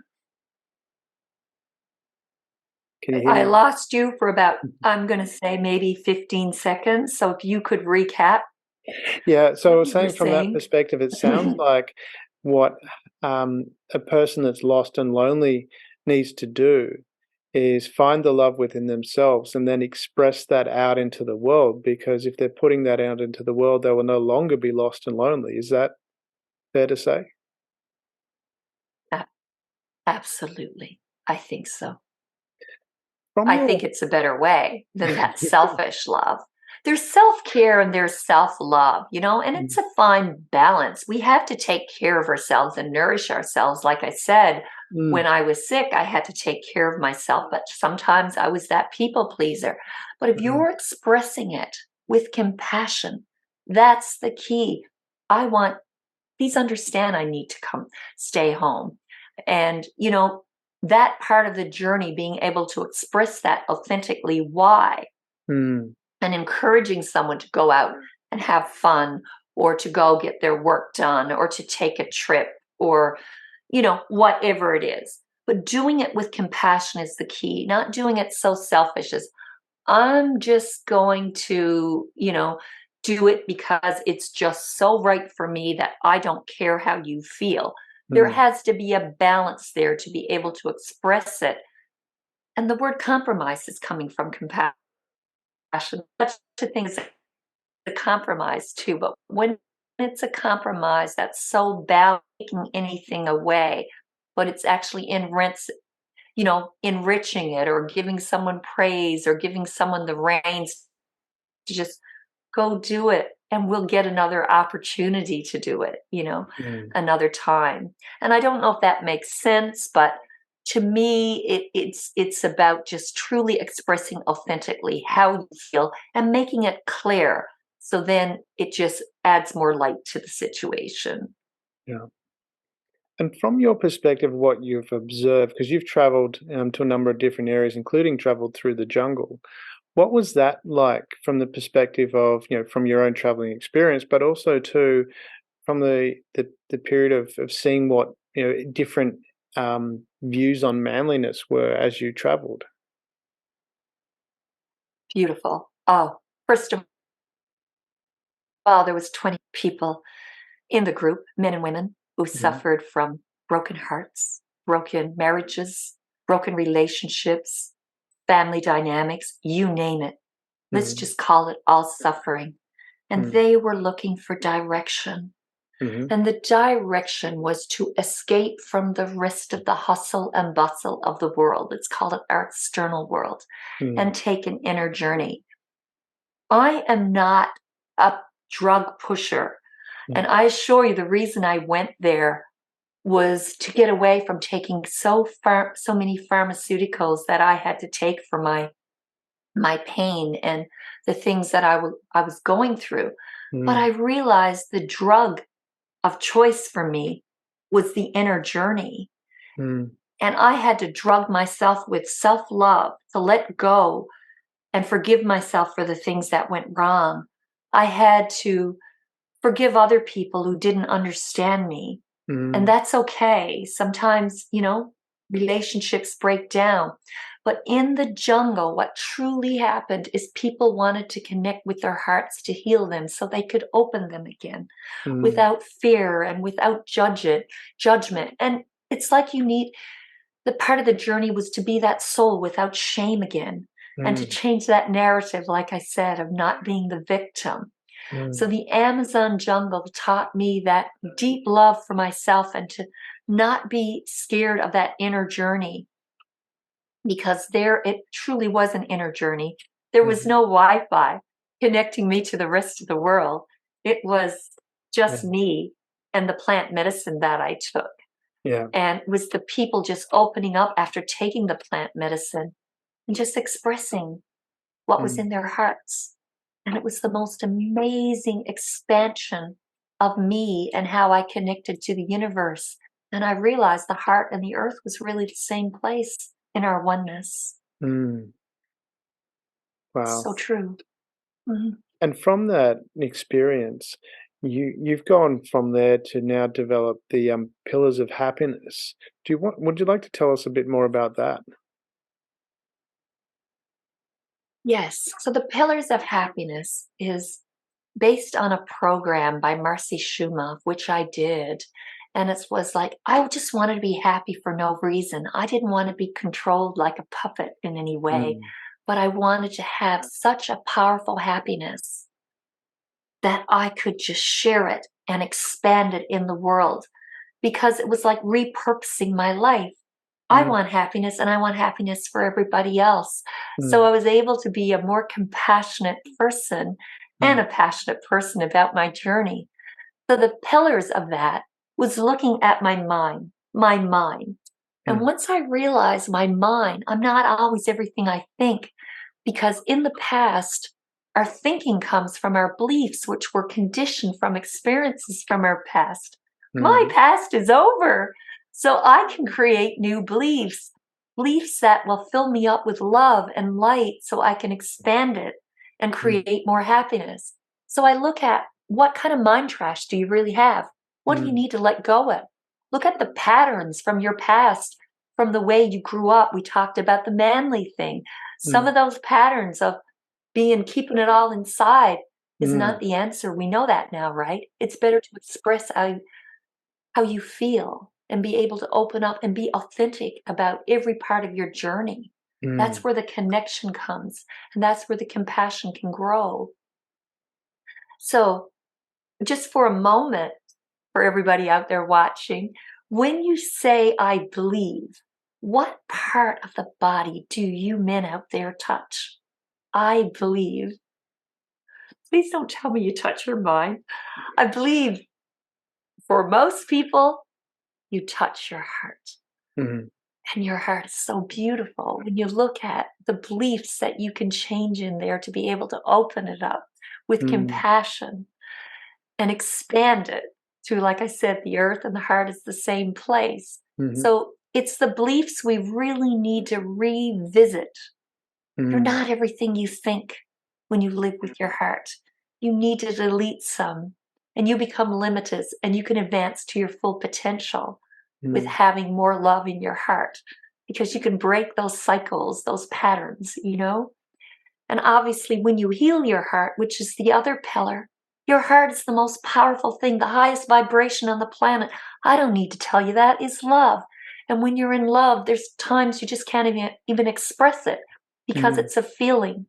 S1: Can you hear
S3: I
S1: me?
S3: lost you for about, I'm gonna say, maybe 15 seconds, so if you could recap
S1: Yeah, so I
S3: what
S1: was
S3: you were
S1: saying from that
S3: saying.
S1: perspective, it sounds like what a person that's lost and lonely needs to do is find the love within themselves and then express that out into the world. Because if they're putting that out into the world, they will no longer be lost and lonely. Is that fair to say?
S3: A Absolutely. I think so.
S1: From
S3: I
S1: your
S3: think it's a better way than that selfish love. There's self-care and there's self-love, and it's
S1: Mm,
S3: a fine balance. We have to take care of ourselves and nourish ourselves. Like I said,
S1: mm,
S3: when I was sick, I had to take care of myself, but sometimes I was that people pleaser. But if
S1: mm,
S3: you're expressing it with compassion, that's the key. I want, please understand I need to come stay home. And, that part of the journey, being able to express that authentically, why,
S1: mm,
S3: and encouraging someone to go out and have fun or to go get their work done or to take a trip or, whatever it is. But doing it with compassion is the key, not doing it so selfish as I'm just going to, do it because it's just so right for me that I don't care how you feel. There
S1: mm,
S3: has to be a balance there to be able to express it. And the word compromise is coming from compassion. Such a thing as a compromise too, but when it's a compromise that's so bad, taking anything away, but it's actually enriching it or giving someone praise or giving someone the reins to just go do it and we'll get another opportunity to do it,
S1: mm.
S3: another time. And I don't know if that makes sense, but to me, it's about just truly expressing authentically how you feel and making it clear. So then it just adds more light to the situation.
S1: Yeah. And from your perspective, what you've observed, because you've traveled to a number of different areas, including traveled through the jungle, what was that like from the perspective of, from your own traveling experience, but also too from the period of seeing what, different views on manliness were as you traveled?
S3: Beautiful. Oh, first of all, there was 20 people in the group, men and women, who
S1: Mhm,
S3: suffered from broken hearts, broken marriages, broken relationships, family dynamics, you name it. Let's
S1: mhm,
S3: just call it all suffering. And
S1: mm,
S3: they were looking for direction.
S1: mhm,
S3: And the direction was to escape from the rest of the hustle and bustle of the world. Let's call it our external world
S1: mm,
S3: and take an inner journey. I am not a drug pusher.
S1: mm,
S3: And I assure you, the reason I went there was to get away from taking so many pharmaceuticals that I had to take for my pain and the things that I was going through. But I
S1: mm,
S3: realized the drug of choice for me was the inner journey.
S1: mm,
S3: And I had to drug myself with self love to let go and forgive myself for the things that went wrong. I had to forgive other people who didn't understand me. And
S1: mm,
S3: that's okay. Sometimes, relationships break down. But in the jungle, what truly happened is people wanted to connect with their hearts to heal them so they could open them again
S1: mm,
S3: without fear and without judgment. And it's like the part of the journey was to be that soul without shame again and to
S1: mm,
S3: change that narrative, like I said, of not being the victim. So
S1: mm,
S3: the Amazon jungle taught me that deep love for myself and to not be scared of that inner journey because there it truly was an inner journey. There was
S1: mhm.
S3: no Wi-Fi connecting me to the rest of the world. It was
S1: Yeah,
S3: just me and the plant medicine that I took.
S1: yeah,
S3: And it was the people just opening up after taking the plant medicine and just expressing what was
S1: mm,
S3: in their hearts. And it was the most amazing expansion of me and how I connected to the universe. And I realized the heart and the earth was really the same place in our oneness.
S1: mm. Wow.
S3: So true. Mhm.
S1: And from that experience, you've gone from there to now develop the pillars of happiness. Would you like to tell us a bit more about that?
S3: Yes. So the Pillars of Happiness is based on a program by Marcy Shuma, which I did. And it was like, I just wanted to be happy for no reason. I didn't want to be controlled like a puppet in any way,
S1: Mm,
S3: but I wanted to have such a powerful happiness that I could just share it and expand it in the world because it was like repurposing my life. I
S1: mm,
S3: want happiness and I want happiness for everybody else. So
S1: mm,
S3: I was able to be a more compassionate person and
S1: mm,
S3: a passionate person about my journey. So the pillars of that was looking at my mind, my mind. And
S1: mm,
S3: once I realized my mind, I'm not always everything I think, because in the past, our thinking comes from our beliefs, which were conditioned from experiences from our past. My
S1: mm,
S3: past is over. So I can create new beliefs, beliefs that will fill me up with love and light so I can expand it and
S1: mm,
S3: create more happiness. So I look at what kind of mind trash do you really have? What do you
S1: mm,
S3: need to let go of? Look at the patterns from your past, from the way you grew up. We talked about the manly thing. Some
S1: mm,
S3: of those patterns of being keeping it all inside is
S1: mm,
S3: not the answer. We know that now, right? It's better to express how you feel and be able to open up and be authentic about every part of your journey. That's
S1: mm.
S3: where the connection comes, and that's where the compassion can grow. So, just for a moment, for everybody out there watching, when you say, I believe, what part of the body do you men out there touch? I believe. Please don't tell me you touch your mind. I believe for most people, you touch your heart.
S1: Mhm,
S3: And your heart is so beautiful when you look at the beliefs that you can change in there to be able to open it up with
S1: mm,
S3: compassion and expand it to, like I said, the earth and the heart is the same place.
S1: mhm,
S3: So it's the beliefs we really need to revisit. You're
S1: mm,
S3: not everything you think when you live with your heart. You need to delete some and you become limitless and you can advance to your full potential with
S1: mm,
S3: having more love in your heart because you can break those cycles, those patterns, you know? And obviously, when you heal your heart, which is the other pillar, your heart is the most powerful thing, the highest vibration on the planet. I don't need to tell you that is love. And when you're in love, there's times you just can't even express it because
S1: mm.
S3: it's a feeling,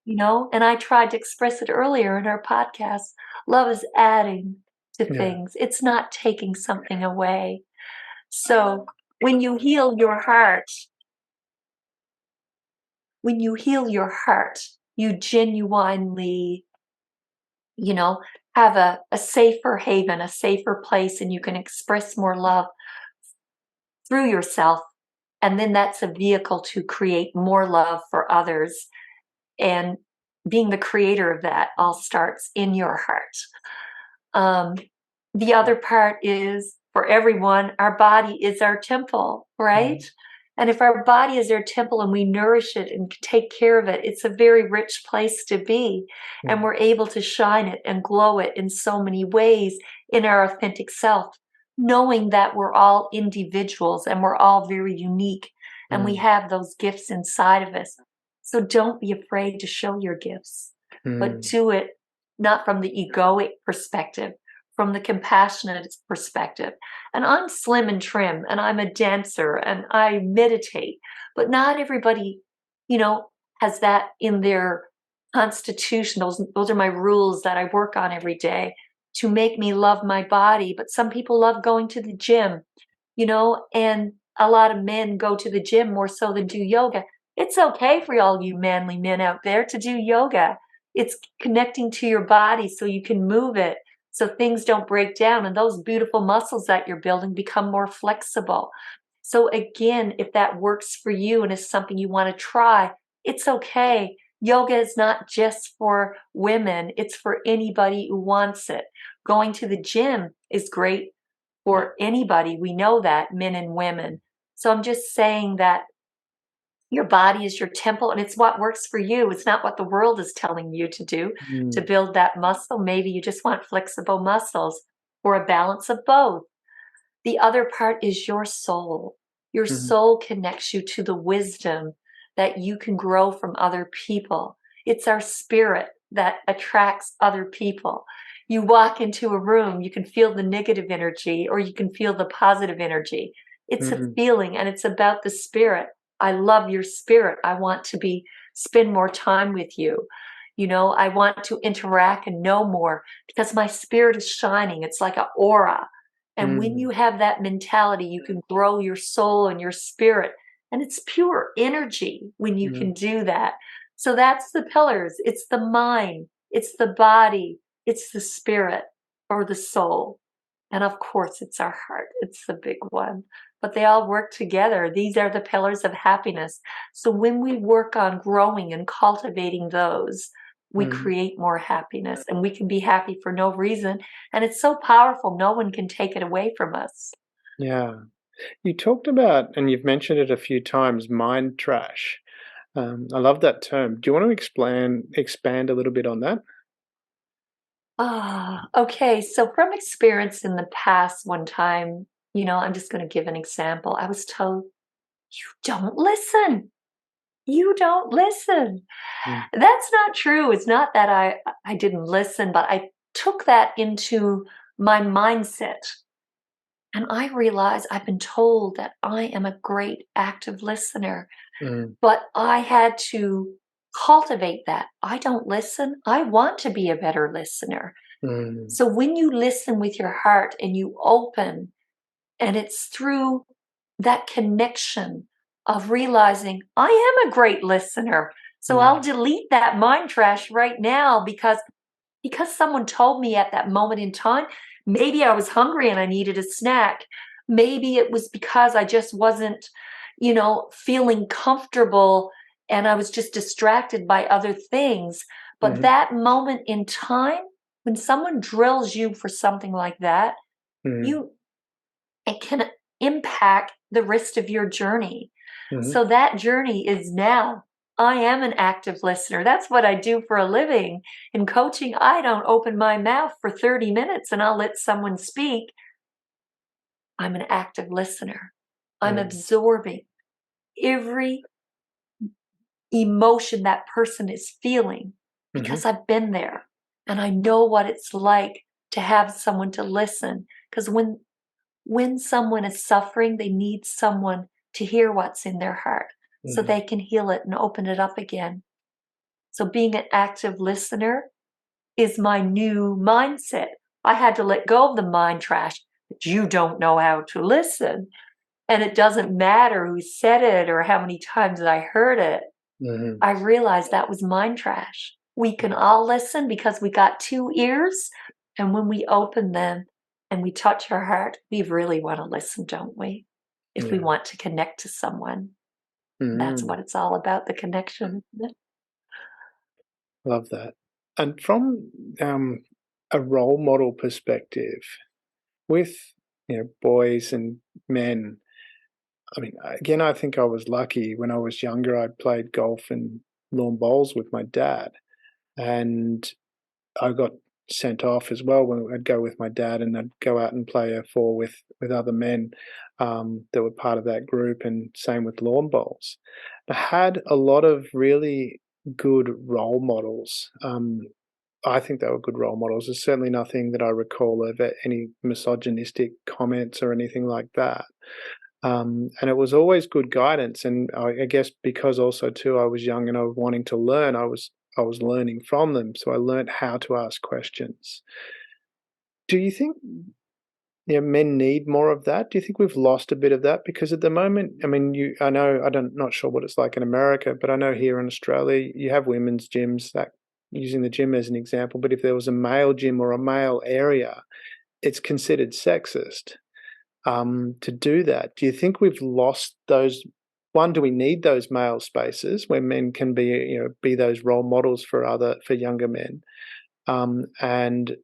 S3: you know? And I tried to express it earlier in our podcast. Love is adding to
S1: Yeah.
S3: things, it's not taking something away. So when you heal your heart, when you heal your heart, you genuinely, you know, have a safer haven, a safer place, and you can express more love through yourself. And then that's a vehicle to create more love for others. And being the creator of that all starts in your heart. Um, the other part is for everyone, our body is our temple, right?
S1: Mhm,
S3: And if our body is our temple and we nourish it and take care of it, it's a very rich place to be. And
S1: mm,
S3: we're able to shine it and glow it in so many ways in our authentic self, knowing that we're all individuals and we're all very unique and we
S1: mm,
S3: have those gifts inside of us. So don't be afraid to show your gifts, but
S1: mm,
S3: do it not from the egoic perspective, from the compassionate perspective. And I'm slim and trim and I'm a dancer and I meditate, but not everybody, you know, has that in their constitution. Those are my rules that I work on every day to make me love my body. But some people love going to the gym, you know, and a lot of men go to the gym more so than do yoga. It's okay for all you manly men out there to do yoga. It's connecting to your body so you can move it so things don't break down and those beautiful muscles that you're building become more flexible. So again, if that works for you and is something you want to try, it's okay. Yoga is not just for women, it's for anybody who wants it. Going to the gym is great for anybody. We know that, men and women. So I'm just saying that Your body is your temple, and it's what works for you. It's not what the world is telling you to do to
S1: Mm,
S3: build that muscle. Maybe you just want flexible muscles or a balance of both. The other part is your soul. Your
S1: mhm,
S3: soul connects you to the wisdom that you can grow from other people. It's our spirit that attracts other people. You walk into a room, you can feel the negative energy or you can feel the positive energy. It's a
S1: mhm,
S3: feeling and it's about the spirit. I love your spirit. I want to spend more time with you. I want to interact and know more because my spirit is shining. It's like an aura. And when
S1: mm,
S3: you have that mentality, you can grow your soul and your spirit. And it's pure energy when you
S1: mm,
S3: can do that. So that's the pillars. It's the mind, it's the body, it's the spirit or the soul. And of course, it's our heart. It's the big one. But they all work together. These are the pillars of happiness. So when we work on growing and cultivating those, we
S1: mm.
S3: create more happiness and we can be happy for no reason. And it's so powerful, no one can take it away from us.
S1: Yeah. You talked about, and you've mentioned it a few times, mind trash. I love that term. Do you want to expand a little bit on that?
S3: Okay. So from experience in the past, one time, I'm just going to give an example. I was told, you don't listen. You don't listen.
S1: Mm,
S3: That's not true. It's not that I didn't listen, but I took that into my mindset. And I realized I've been told that I am a great active listener,
S1: mm,
S3: but I had to cultivate that. I don't listen. I want to be a better listener.
S1: mm,
S3: So when you listen with your heart and you open, and it's through that connection of realizing I am a great listener. So I'll
S1: mm,
S3: delete that mind trash right now because someone told me at that moment in time, maybe I was hungry and I needed a snack. Maybe it was because I just wasn't, feeling comfortable and I was just distracted by other things. But
S1: mhm,
S3: that moment in time, when someone drills you for something like that,
S1: mm,
S3: you it can impact the rest of your journey.
S1: mhm,
S3: So that journey is now. I am an active listener. That's what I do for a living. In coaching, I don't open my mouth for 30 minutes and I'll let someone speak. I'm an active listener. I'm
S1: mm,
S3: absorbing every emotion that person is feeling
S1: mhm,
S3: because I've been there and I know what it's like to have someone to listen. Because when someone is suffering, they need someone to hear what's in their heart so
S1: mhm.
S3: they can heal it and open it up again. So being an active listener is my new mindset. I had to let go of the mind trash that you don't know how to listen. And it doesn't matter who said it or how many times I heard it.
S1: Mhm.
S3: I realized that was mind trash. We can all listen because we got two ears. And when we open them and we touch our heart, we really want to listen, don't we? If we
S1: Yeah.
S3: want to connect to someone, that's
S1: Mm.
S3: what it's all about, the connection. Isn't it?
S1: Love that. And from a role model perspective, with boys and men, I mean, again, I think I was lucky. When I was younger, I played golf and lawn bowls with my dad, and I got sent off as well when I'd go with my dad, and I'd go out and play a four with other men that were part of that group, and same with lawn bowls. I had a lot of really good role models. I think they were good role models. There's certainly nothing that I recall of any misogynistic comments or anything like that. And it was always good guidance. And I guess because also too I was young and I was wanting to learn, I was learning from them. So I learned how to ask questions. Do you think men need more of that? Do you think we've lost a bit of that? Because at the moment, I mean, I know not sure what it's like in America, but I know here in Australia you have women's gyms, that using the gym as an example. But if there was a male gym or a male area, it's considered sexist to do that. Do you think we've lost those? One, do we need those male spaces where men can be those role models for younger men? And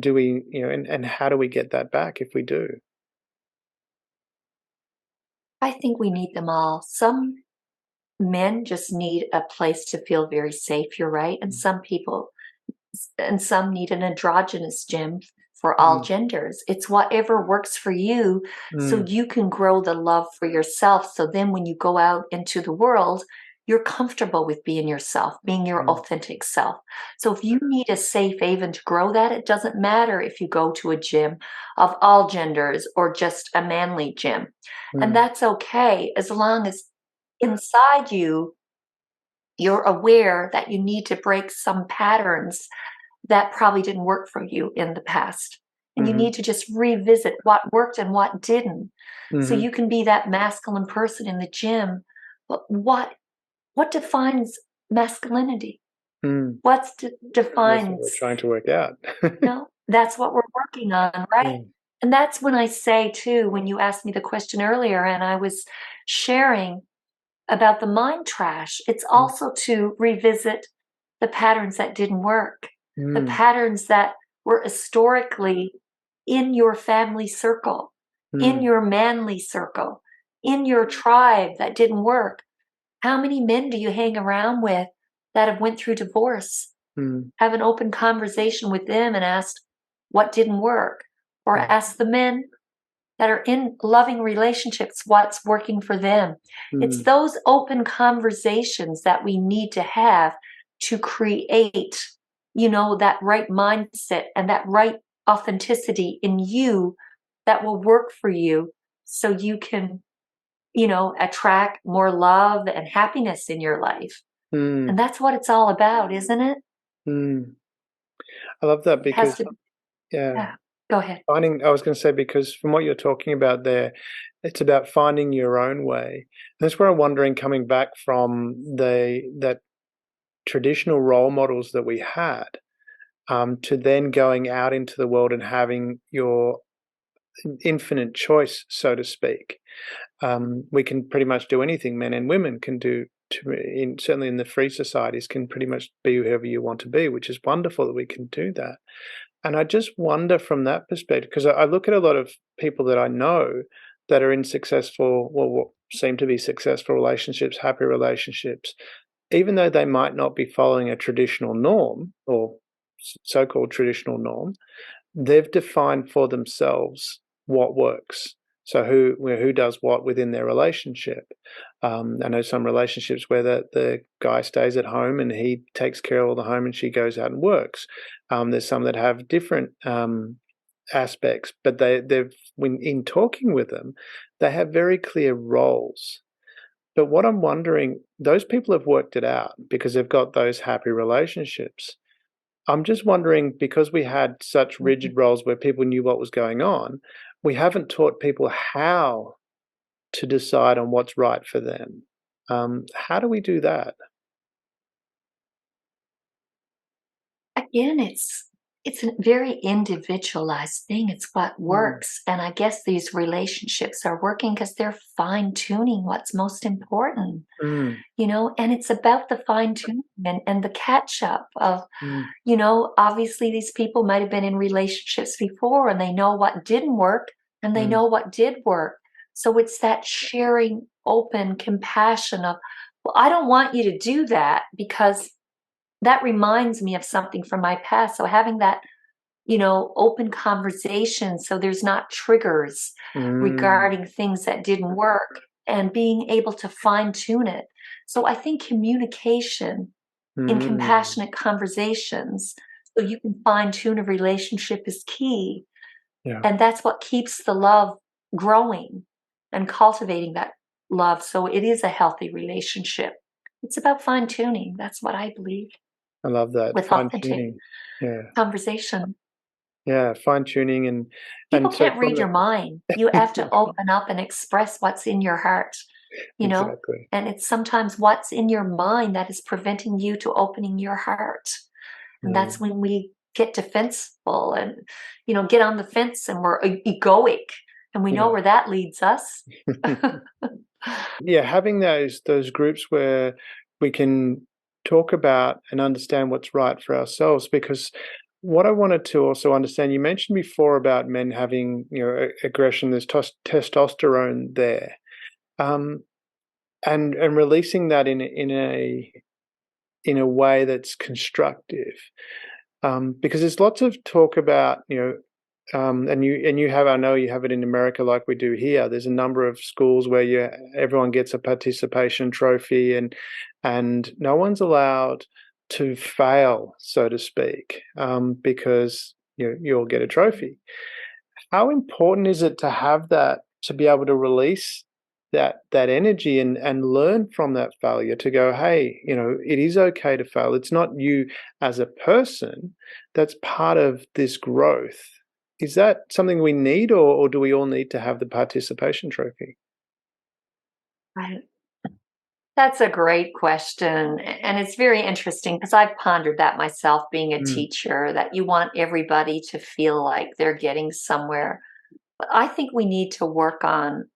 S1: do we, and how do we get that back if we do?
S3: I think we need them all. men just need a place to feel very safe, you're right, and some need an androgynous gym for all genders. It's whatever works for you, so you can grow the love for yourself. So then when you go out into the world, you're comfortable with being yourself, being your authentic self. So if you need a safe haven to grow that, it doesn't matter if you go to a gym of all genders or just a manly gym. And that's okay, as long as inside you, you're aware that you need to break some patterns that probably didn't work for you in the past. And you need to just revisit what worked and what didn't. So you can be that masculine person in the gym, but what defines masculinity? What
S1: That's what
S3: defines,
S1: we're trying to work out.
S3: that's what we're working on, right? And that's when I say too, when you asked me the question earlier and I was sharing about the mind trash, it's also to revisit the patterns that didn't work, the patterns that were historically in your family circle, in your manly circle, in your tribe that didn't work. How many men do you hang around with that have went through divorce? Have an open conversation with them and asked what didn't work, or ask the men that are in loving relationships what's working for them. It's those open conversations that we need to have to create, that right mindset and that right authenticity in you that will work for you, so you can, attract more love and happiness in your life. And that's what it's all about, isn't it?
S1: I love that
S3: It has
S1: because,
S3: to,
S1: yeah,
S3: go ahead.
S1: I was going to say, because from what you're talking about there, it's about finding your own way. And that's where I'm wondering, coming back from that traditional role models that we had, to then going out into the world and having your infinite choice, so to speak. We can pretty much do anything men and women can do. Certainly in the free societies, can pretty much be whoever you want to be, which is wonderful that we can do that. And I just wonder from that perspective, because I look at a lot of people that I know that are in successful, well, what seem to be successful relationships, happy relationships, even though they might not be following a traditional norm or so-called traditional norm, they've defined for themselves what works. So who does what within their relationship. I know some relationships where the guy stays at home and he takes care of all the home and she goes out and works. There's some that have different aspects, but when in talking with them, they have very clear roles. But what I'm wondering, those people have worked it out because they've got those happy relationships. I'm just wondering, because we had such rigid roles where people knew what was going on, we haven't taught people how to decide on what's right for them. How do we do that?
S3: Again, it's a very individualized thing. It's what works. And I guess these relationships are working because they're fine-tuning what's most important, and it's about the fine-tuning and the catch-up of, obviously these people might have been in relationships before and they know what didn't work and they know what did work. So it's that sharing, open compassion of, well, I don't want you to do that because that reminds me of something from my past. So having that, open conversation, so there's not triggers regarding things that didn't work, and being able to fine tune it. So I think communication in compassionate conversations, so you can fine tune a relationship, is key.
S1: Yeah.
S3: And that's what keeps the love growing and cultivating that love. So it is a healthy relationship. It's about fine tuning. That's what I believe.
S1: I love that.
S3: With authentic conversation.
S1: Yeah, fine tuning and
S3: People
S1: so
S3: can't read your mind. You have to open up and express what's in your heart,
S1: Exactly.
S3: and it's sometimes what's in your mind that is preventing you to opening your heart. And that's when we get defensible and, get on the fence and we're egoic, and we know where that leads us.
S1: Yeah, having those groups where we can talk about and understand what's right for ourselves, because what I wanted to also understand, you mentioned before about men having, aggression, there's testosterone there. and releasing that in a way that's constructive. Because there's lots of talk about, and you have, I know you have it in America like we do here. There's a number of schools where everyone gets a participation trophy, and no one's allowed to fail, so to speak, because you'll get a trophy. How important is it to have that, to be able to release that energy and learn from that failure, to go, hey, it is okay to fail. It's not you as a person. That's part of this growth. Is that something we need, or do we all need to have the participation trophy?
S3: Right. That's a great question. And it's very interesting because I've pondered that myself being a
S1: Mm,
S3: teacher, that you want everybody to feel like they're getting somewhere. But I think we need to work on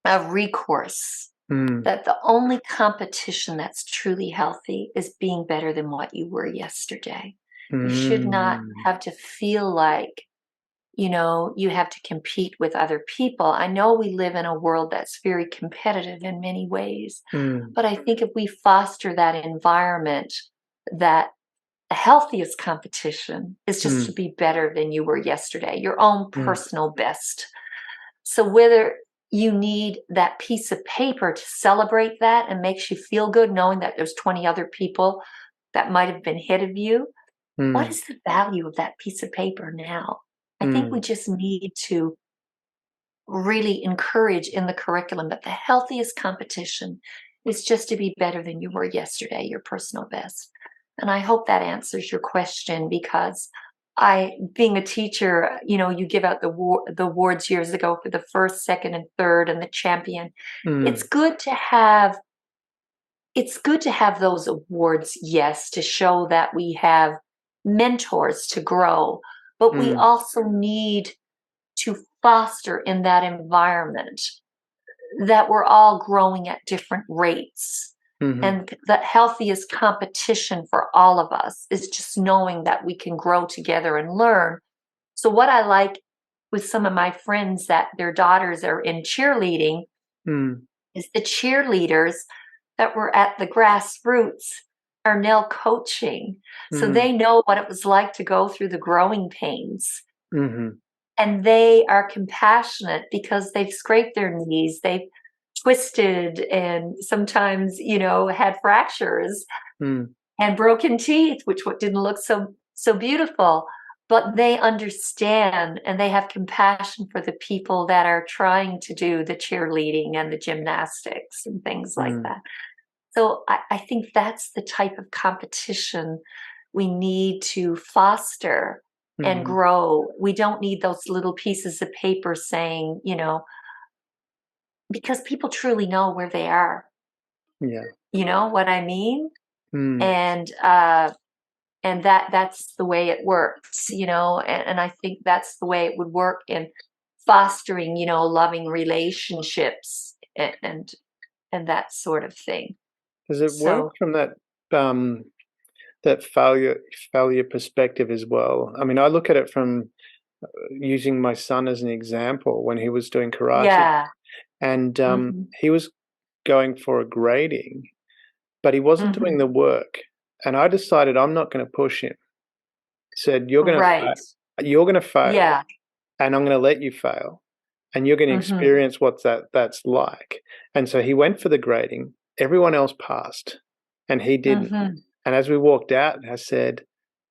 S3: a recourse,
S1: mm,
S3: that the only competition that's truly healthy is being better than what you were yesterday. You should not
S1: mm,
S3: have to feel like, you have to compete with other people. I know we live in a world that's very competitive in many ways,
S1: mm,
S3: but I think if we foster that environment, that the healthiest competition is just to
S1: mm,
S3: be better than you were yesterday, your own
S1: mm,
S3: personal best. So whether you need that piece of paper to celebrate that and makes you feel good knowing that there's 20 other people that might have been ahead of you, what
S1: mm,
S3: is the value of that piece of paper now? I think we
S1: mm,
S3: just need to really encourage in the curriculum that the healthiest competition is just to be better than you were yesterday, your personal best. And I hope that answers your question, because being a teacher, you give out the awards years ago for the first, second, and third, and the champion. It's
S1: mm,
S3: good to have it's good to have those awards, yes, to show that we have mentors to grow, but we
S1: mm,
S3: also need to foster in that environment that we're all growing at different rates.
S1: mhm,
S3: And the healthiest competition for all of us is just knowing that we can grow together and learn. So, what I like with some of my friends that their daughters are in cheerleading
S1: mm,
S3: is the cheerleaders that were at the grassroots are now coaching. So
S1: mm,
S3: they know what it was like to go through the growing pains.
S1: mhm,
S3: And they are compassionate because they've scraped their knees, they've twisted and sometimes, had fractures
S1: mm,
S3: and broken teeth, which what didn't look so beautiful. But they understand and they have compassion for the people that are trying to do the cheerleading and the gymnastics and things like
S1: mm,
S3: that. So I think that's the type of competition we need to foster and
S1: mhm.
S3: grow. We don't need those little pieces of paper saying, because people truly know where they are.
S1: Yeah.
S3: You know what I mean?
S1: Mm.
S3: And that's the way it works, and I think that's the way it would work in fostering, loving relationships and that sort of thing.
S1: Does it work
S3: So
S1: from um, that failure perspective as well? I mean, I look at it from using my son as an example when he was doing karate,
S3: yeah.
S1: and
S3: Hmm.
S1: he was going for a grading, but he wasn't doing
S3: Hmm.
S1: the work. And I decided I'm not going to push him. Said
S3: Right.
S1: you're going to fail,
S3: Yeah.
S1: and I'm going to let you fail, and you're going to
S3: Hmm.
S1: experience what that's like. And so he went for the grading. Everyone else passed, and he didn't.
S3: Hmm.
S1: And as we walked out, I said,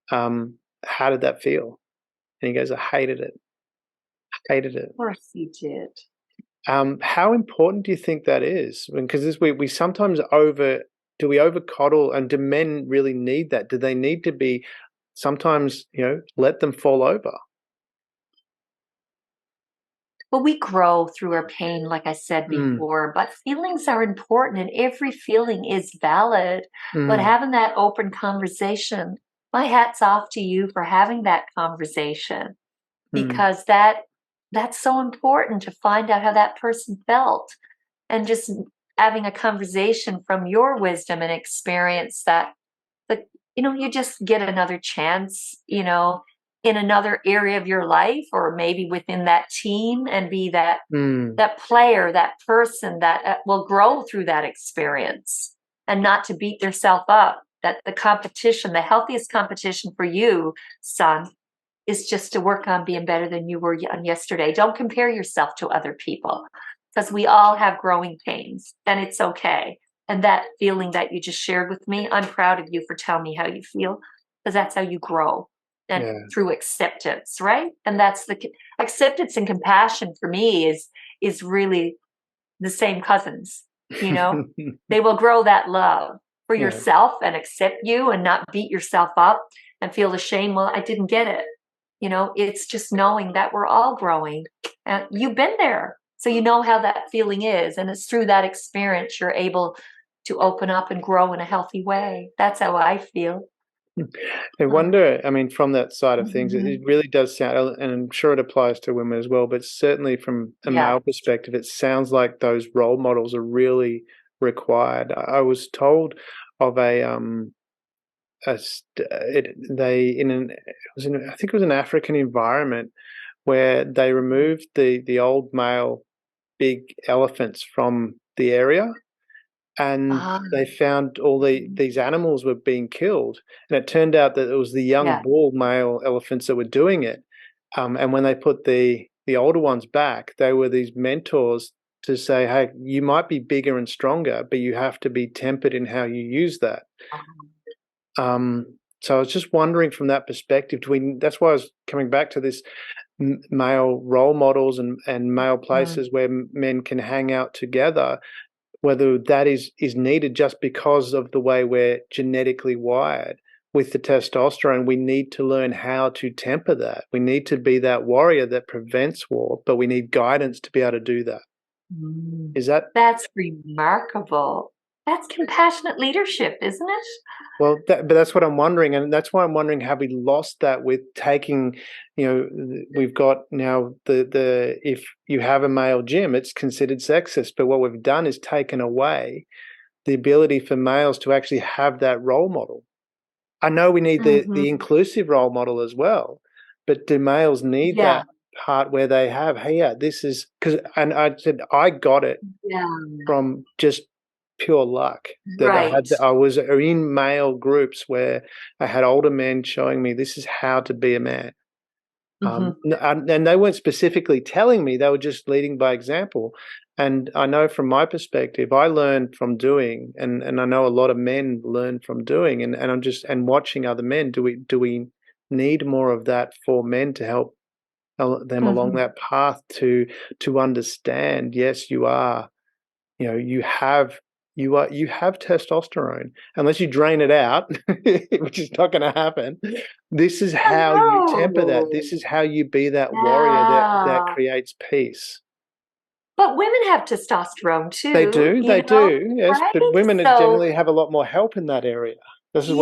S1: "How did that feel?" And he goes, "I hated it. Hated it."
S3: Of course you did.
S1: How important do you think that is? Because this, we sometimes over coddle, and do men really need that? Do they need to be sometimes, let them fall over?
S3: But we grow through our pain, like I said
S1: Mm,
S3: before, but feelings are important and every feeling is valid. But
S1: mm,
S3: having that open conversation, my hat's off to you for having that conversation,
S1: mm,
S3: because that's so important to find out how that person felt, and just having a conversation from your wisdom and experience that you just get another chance, in another area of your life, or maybe within that team, and be that that player, that person that will grow through that experience, and not to beat yourself up. That the competition, the healthiest competition for you, son, is just to work on being better than you were on yesterday. Don't compare yourself to other people, because we all have growing pains, and it's okay. And that feeling that you just shared with me, I'm proud of you for telling me how you feel, because that's how you grow, and through acceptance, right? And that's the acceptance and compassion for me is really the same cousins. You know, they will grow that love for yourself and accept you, and not beat yourself up and feel ashamed. Well, I didn't get it. You know, it's just knowing that we're all growing, and you've been there, so you know how that feeling is, and it's through that experience you're able to open up and grow in a healthy way. That's how I feel.
S1: I wonder, I mean, from that side of things, it really does sound, and I'm sure it applies to women as well, but certainly from a male perspective, it sounds like those role models are really required. I was told of I think it was an African environment where they removed the old male big elephants from the area, and they found all these animals were being killed, and it turned out that it was the young bull male elephants that were doing it. And when they put the older ones back, they were these mentors to say, hey, you might be bigger and stronger, but you have to be tempered in how you use that. So I was just wondering from that perspective, that's why I was coming back to this male role models and male places where men can hang out together, whether that is needed just because of the way we're genetically wired with the testosterone. We need to learn how to temper that. We need to be that warrior that prevents war, but we need guidance to be able to do that. That's
S3: remarkable. That's compassionate leadership, isn't it?
S1: Well, but that's what I'm wondering, and that's why I'm wondering, have we lost that with taking, we've got now the if you have a male gym, it's considered sexist, but what we've done is taken away the ability for males to actually have that role model. I know we need the inclusive role model as well, but do males need that part where they have, hey, this is because, and I said I got it from just pure luck that I was in male groups where I had older men showing me this is how to be a man. And they weren't specifically telling me, they were just leading by example. And I know from my perspective, I learned from doing, and I know a lot of men learn from doing, and I'm just watching other men. Do we need more of that for men to help them along that path to understand? Yes, you are. You have testosterone. Unless you drain it out, which is not going to happen. This is how you temper that. This is how you be that warrior that creates peace.
S3: But women have testosterone too.
S1: They do, yes. Right? But women generally have a lot more help in that area. This is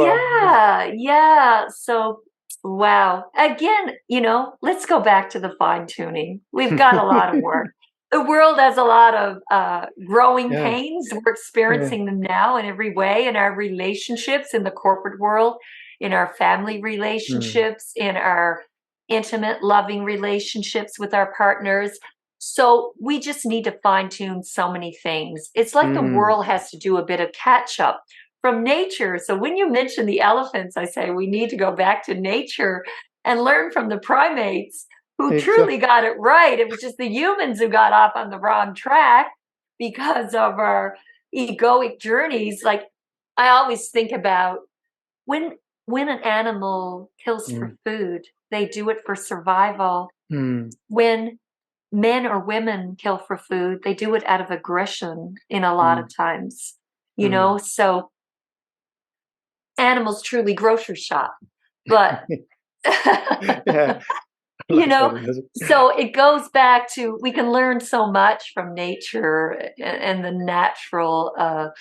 S3: So, wow. Again, let's go back to the fine tuning. We've got a lot of work. The world has a lot of growing pains. We're experiencing them now in every way, in our relationships, in the corporate world, in our family relationships, in our intimate, loving relationships with our partners. So we just need to fine tune so many things. It's like the world has to do a bit of catch up from nature. So when you mention the elephants, I say we need to go back to nature and learn from the primates who truly got it right. It was just the humans who got off on the wrong track because of our egoic journeys. Like I always think about when an animal kills for food, they do it for survival. When men or women kill for food, they do it out of aggression in a lot of times, so animals truly grocery shop, but so it goes back to, we can learn so much from nature and the natural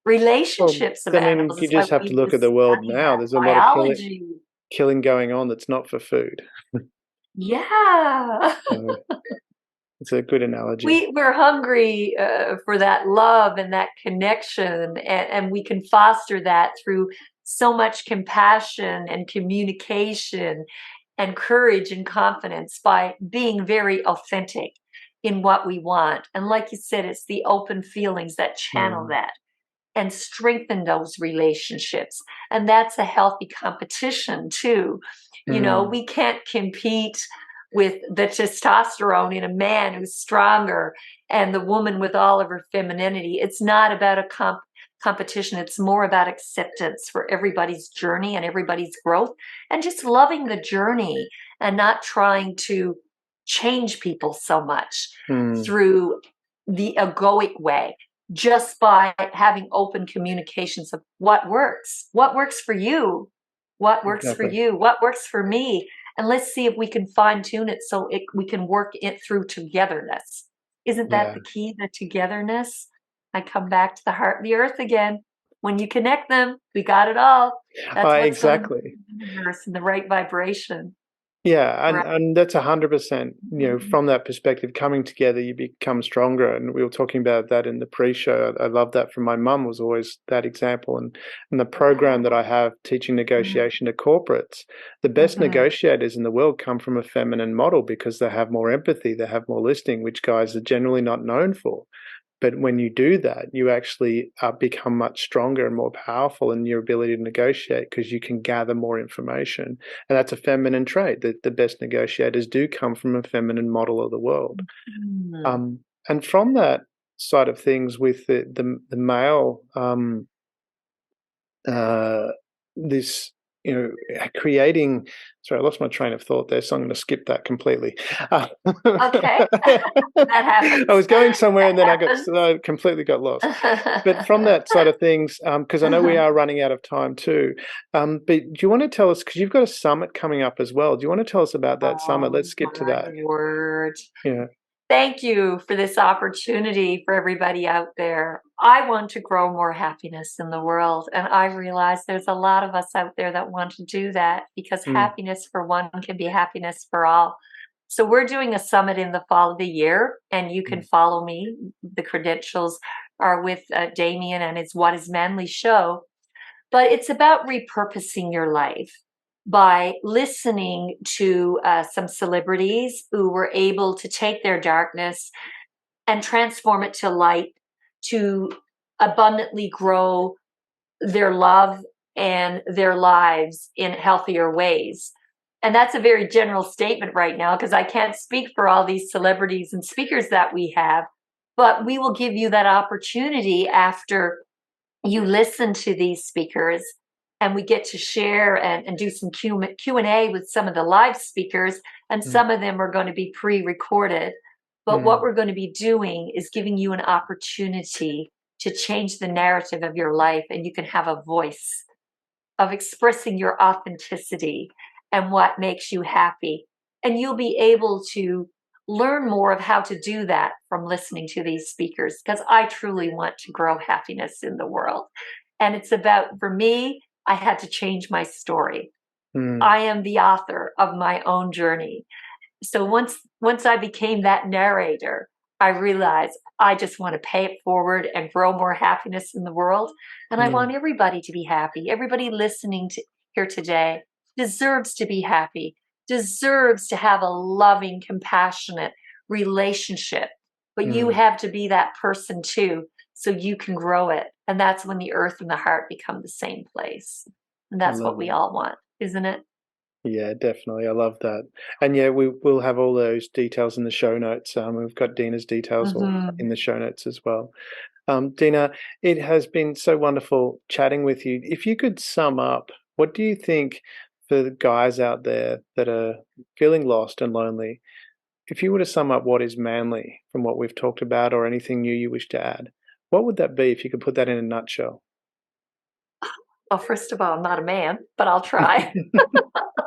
S3: relationships of animals.
S1: You just have to look at the world now. There's a lot of killing going on that's not for food. It's a good analogy.
S3: We're hungry for that love and that connection, and we can foster that through so much compassion and communication and courage and confidence by being very authentic in what we want. And like you said, it's the open feelings that channel that and strengthen those relationships. And that's a healthy competition too. You know, we can't compete with the testosterone in a man who's stronger and the woman with all of her femininity. It's not about a competition. It's more about acceptance for everybody's journey and everybody's growth, and just loving the journey and not trying to change people so much through the egoic way, just by having open communications of what works for you, what works for you, what works for me. And let's see if we can fine tune it so we can work it through togetherness. Isn't that the key, the togetherness? I come back to the heart of the earth again. When you connect them, we got it all. That's what's
S1: exactly.
S3: going on in the universe, in the right vibration.
S1: Yeah,
S3: Right.
S1: and that's 100%, from that perspective, coming together, you become stronger. And we were talking about that in the pre-show. I love that from my mum, was always that example. And the program that I have teaching negotiation to corporates, the best negotiators in the world come from a feminine model because they have more empathy, they have more listening, which guys are generally not known for. But when you do that, you actually become much stronger and more powerful in your ability to negotiate because you can gather more information. And that's a feminine trait. The best negotiators do come from a feminine model of the world. And from that side of things with the male, this, creating, sorry, I lost my train of thought there, so I'm going to skip that completely.
S3: Okay. That happens.
S1: I was going somewhere and then I completely got lost. But from that side of things, because I know we are running out of time too, but do you want to tell us, because you've got a summit coming up as well, do you want to tell us about that summit? Let's skip to that.
S3: Word.
S1: Yeah.
S3: Thank you for this opportunity for everybody out there. I want to grow more happiness in the world. And I realize there's a lot of us out there that want to do that, because happiness for one can be happiness for all. So we're doing a summit in the fall of the year, and you can follow me. The credentials are with Damien and his What is Manly show. But it's about repurposing your life by listening to some celebrities who were able to take their darkness and transform it to light, to abundantly grow their love and their lives in healthier ways. And that's a very general statement right now, because I can't speak for all these celebrities and speakers that we have, but we will give you that opportunity after you listen to these speakers, and we get to share and do some Q&A with some of the live speakers, and some of them are going to be pre-recorded. But what we're going to be doing is giving you an opportunity to change the narrative of your life, and you can have a voice of expressing your authenticity and what makes you happy. And you'll be able to learn more of how to do that from listening to these speakers, because I truly want to grow happiness in the world. And it's about, for me, I had to change my story. I am the author of my own journey. So once I became that narrator, I realized I just want to pay it forward and grow more happiness in the world. And I want everybody to be happy. Everybody listening to here today deserves to be happy, deserves to have a loving, compassionate relationship. But you have to be that person too, so you can grow it. And that's when the earth and the heart become the same place. And that's what we all want, isn't it?
S1: Yeah, definitely. I love that. And yeah, we'll have all those details in the show notes. We've got Dina's details all in the show notes as well. Dina, it has been so wonderful chatting with you. If you could sum up, what do you think for the guys out there that are feeling lost and lonely, if you were to sum up what is manly from what we've talked about, or anything new you wish to add, what would that be if you could put that in a nutshell?
S3: Well, first of all, I'm not a man, but I'll try.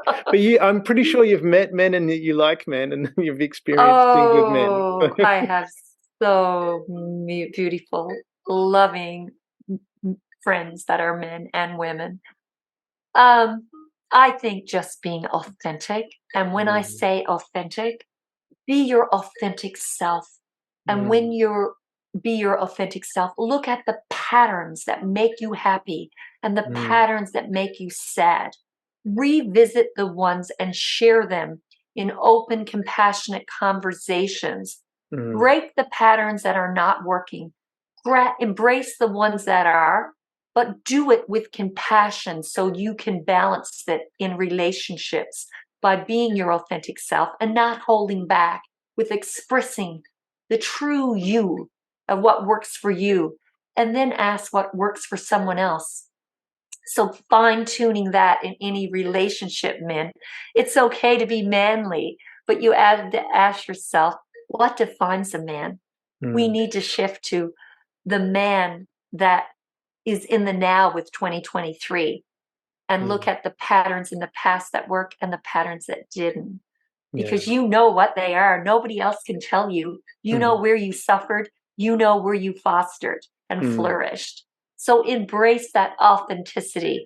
S1: But I'm pretty sure you've met men and you like men and you've experienced things with men.
S3: I have so beautiful, loving friends that are men and women. I think just being authentic. And when I say authentic, be your authentic self. And when be your authentic self, look at the patterns that make you happy and the patterns that make you sad. revisit the ones and share them in open, compassionate conversations. Break the patterns that are not working. Embrace the ones that are, but do it with compassion so you can balance it in relationships by being your authentic self and not holding back, with expressing the true you of what works for you, and then ask what works for someone else. So fine-tuning that in any relationship, men. It's okay to be manly, but you have to ask yourself, what defines a man? We need to shift to the man that is in the now with 2023 and look at the patterns in the past that work and the patterns that didn't. Because you know what they are. Nobody else can tell you. You know where you suffered. You know where you fostered and flourished. So embrace that authenticity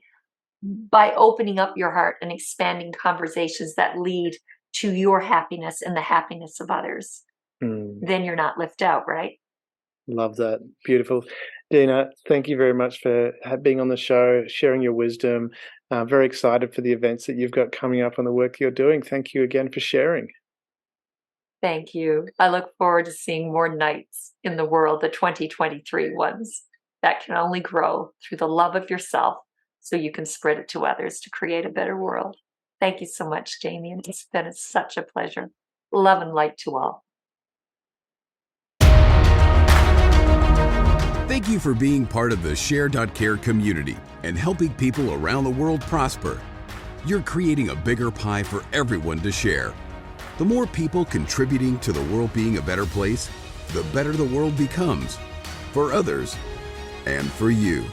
S3: by opening up your heart and expanding conversations that lead to your happiness and the happiness of others. Then you're not left out, right?
S1: Love that. Beautiful. Deanna, thank you very much for being on the show, sharing your wisdom. Very excited for the events that you've got coming up and the work you're doing. Thank you again for sharing.
S3: Thank you. I look forward to seeing more nights in the world, the 2023 ones, that can only grow through the love of yourself so you can spread it to others to create a better world. Thank you so much, Jamie. It's been such a pleasure. Love and light to all.
S2: Thank you for being part of the Share.care community and helping people around the world prosper. You're creating a bigger pie for everyone to share. The more people contributing to the world being a better place, the better the world becomes for others and for you.